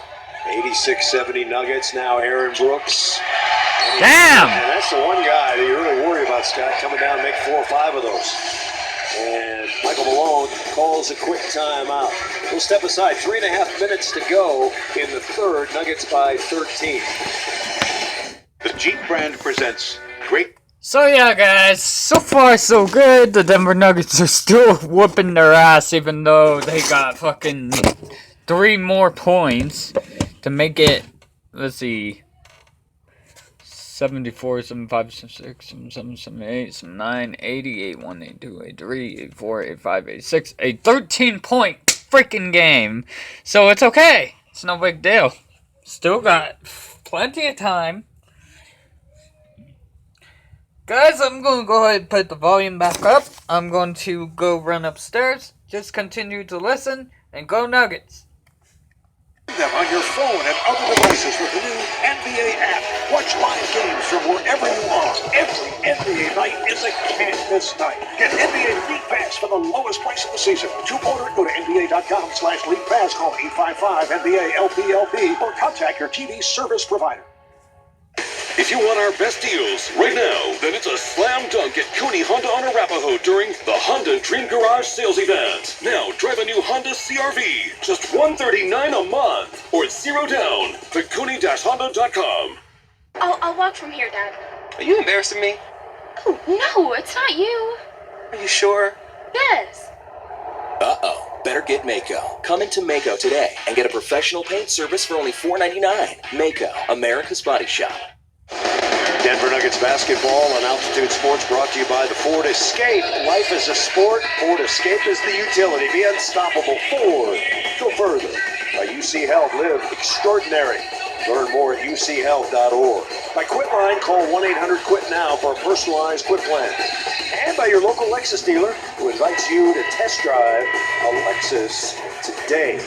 86-70 Nuggets. Now Aaron Brooks. Damn! And that's the one guy that you really worry about, Scott, coming down and make 4 or 5 of those. And Michael Malone calls a quick timeout. We'll step aside. 3.5 minutes to go in the third. Nuggets by 13. The Jeep brand presents great. So yeah, guys, so far so good. The Denver Nuggets are still whooping their ass, even though they got fucking 3 more points to make it. Let's see. 74, 75, 76, 77, 78, 79, 80, 81, 82, 83, 84, 85, 86. A 13-point freaking game. So it's okay. It's no big deal. Still got plenty of time. Guys, I'm going to go ahead and put the volume back up. I'm going to go run upstairs. Just continue to listen and go Nuggets. Them on your phone and other devices with the new NBA app. Watch live games from wherever you are. Every NBA night is a can't-miss night. Get NBA League Pass for the lowest price of the season. To order, go to NBA.com/League Pass, call 855-NBA-LPLP, or contact your TV service provider. If you want our best deals right now, then it's a slam dunk at Cooney Honda on Arapahoe during the Honda Dream Garage sales event. Now, drive a new Honda CR-V, just $139 a month, or 0 down. The Cooney-Honda.com. I'll walk from here, Dad. Are you embarrassing me? Oh, no, it's not you. Are you sure? Yes. Uh-oh. Better get Mako. Come into Mako today and get a professional paint service for only $4.99. Mako, America's Body Shop. Denver Nuggets basketball on Altitude Sports brought to you by the Ford Escape. Life is a sport. Ford Escape is the utility. Be unstoppable. Ford. Go further. By UC Health. Live extraordinary. Learn more at uchealth.org. By Quitline, call 1-800-QUIT-NOW for a personalized quit plan. And by your local Lexus dealer who invites you to test drive a Lexus today.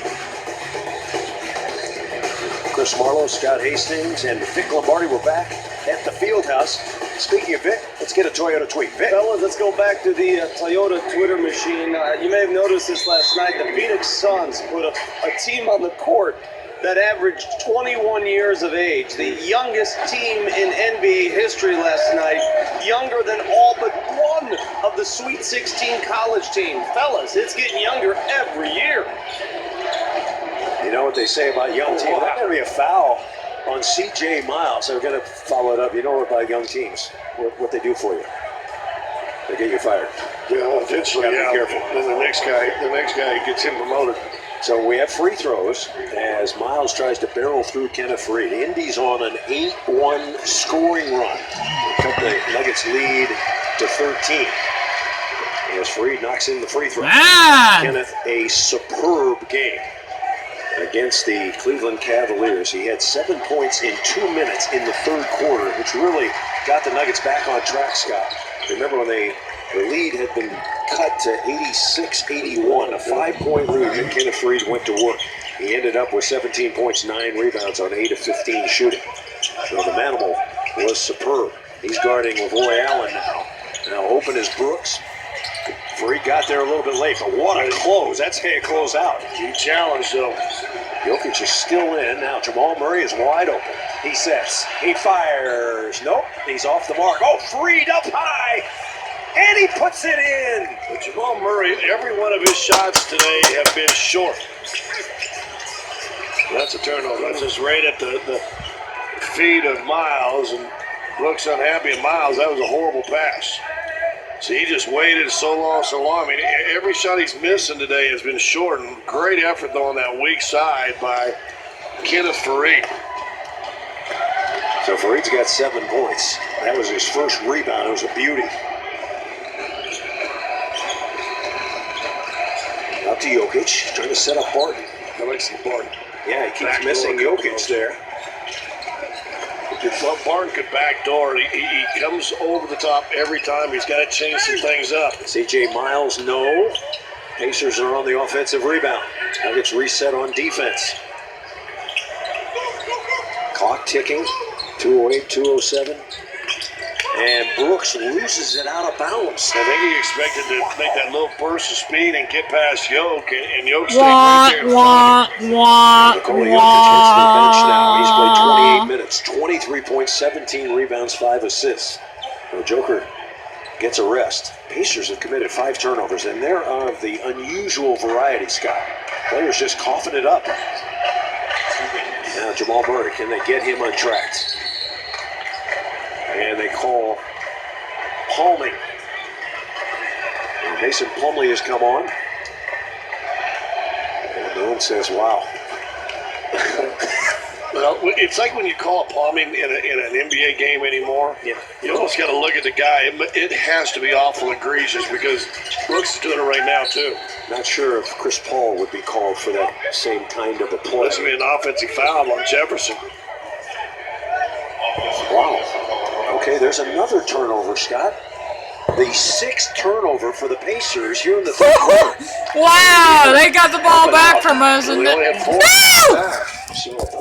Chris Marlowe, Scott Hastings, and Vic Lombardi were back at the Fieldhouse. Speaking of Vic, let's get a Toyota tweet. Vic. Fellas, let's go back to the Toyota Twitter machine. You may have noticed this last night. The Phoenix Suns put a team on the court that averaged 21 years of age. The youngest team in NBA history last night, younger than all but one of the Sweet 16 college teams. Fellas, it's getting younger every year. You know what they say about young teams? There's going to be a foul on C.J. Miles. They're going to follow it up. You know about young teams, what they do for you. They get you fired. Yeah, eventually, Be yeah. careful. Then the next guy gets him promoted. So we have free throws as Miles tries to barrel through Kenneth Faried. Indy's on an 8-1 scoring run. They cut the Nuggets lead to 13. As Faried knocks in the free throw. Kenneth, a superb game against the Cleveland Cavaliers. He had 7 points in 2 minutes in the third quarter, which really got the Nuggets back on track, Scott. Remember when the lead had been cut to 86-81, a 5-point lead, and Kenneth Faried went to work. He ended up with 17 points, 9 rebounds on 8 of 15 shooting. So the Manimal was superb. He's guarding Lavoy Allen now. Now open is Brooks. Faried got there a little bit late, but what a close. That's how you close out. He challenged, though. Jokic is still in. Now Jamal Murray is wide open. He sets. He fires. Nope. He's off the mark. Oh, Faried up high. And he puts it in. But Jamal Murray, every one of his shots today have been short. That's a turnover. That's just right at the feet of Miles. And Brooks unhappy. And Miles, that was a horrible pass. So he just waited so long. I mean, every shot he's missing today has been short. And great effort, though, on that weak side by Kenneth Faried. So Faried's got 7 points. That was his first rebound. It was a beauty. Out to Jokic, trying to set up Barton. I like some Barton. Yeah, he keeps missing Jokic there. If Barton could backdoor, he comes over the top every time. He's got to change some things up. C.J. Miles, no. Pacers are on the offensive rebound. Nuggets reset on defense. Clock ticking, 2:08, 2:07. And Brooks loses it out of bounds. I think he expected to make that little burst of speed and get past Jokic, and Jokic stayed right there. Nikola Jokic hits the bench now. He's played 28 minutes, 23 points, 17 rebounds, 5 assists. The Joker gets a rest. Pacers have committed 5 turnovers, and they're of the unusual variety, Scott. Players just coughing it up. Now Jamal Murray, can they get him untracked? And they call palming. And Mason Plumlee has come on. And no one says, wow. Well, it's like when you call it palming in an NBA game anymore. Yeah. You almost got to look at the guy. It has to be awful egregious because Brooks is doing it right now, too. Not sure if Chris Paul would be called for that same kind of a play. This would be an offensive foul on Jefferson. Wow. Okay, there's another turnover, Scott. The 6th turnover for the Pacers here in the third quarter. Wow, they got the ball back from us. And they only had 4 back. So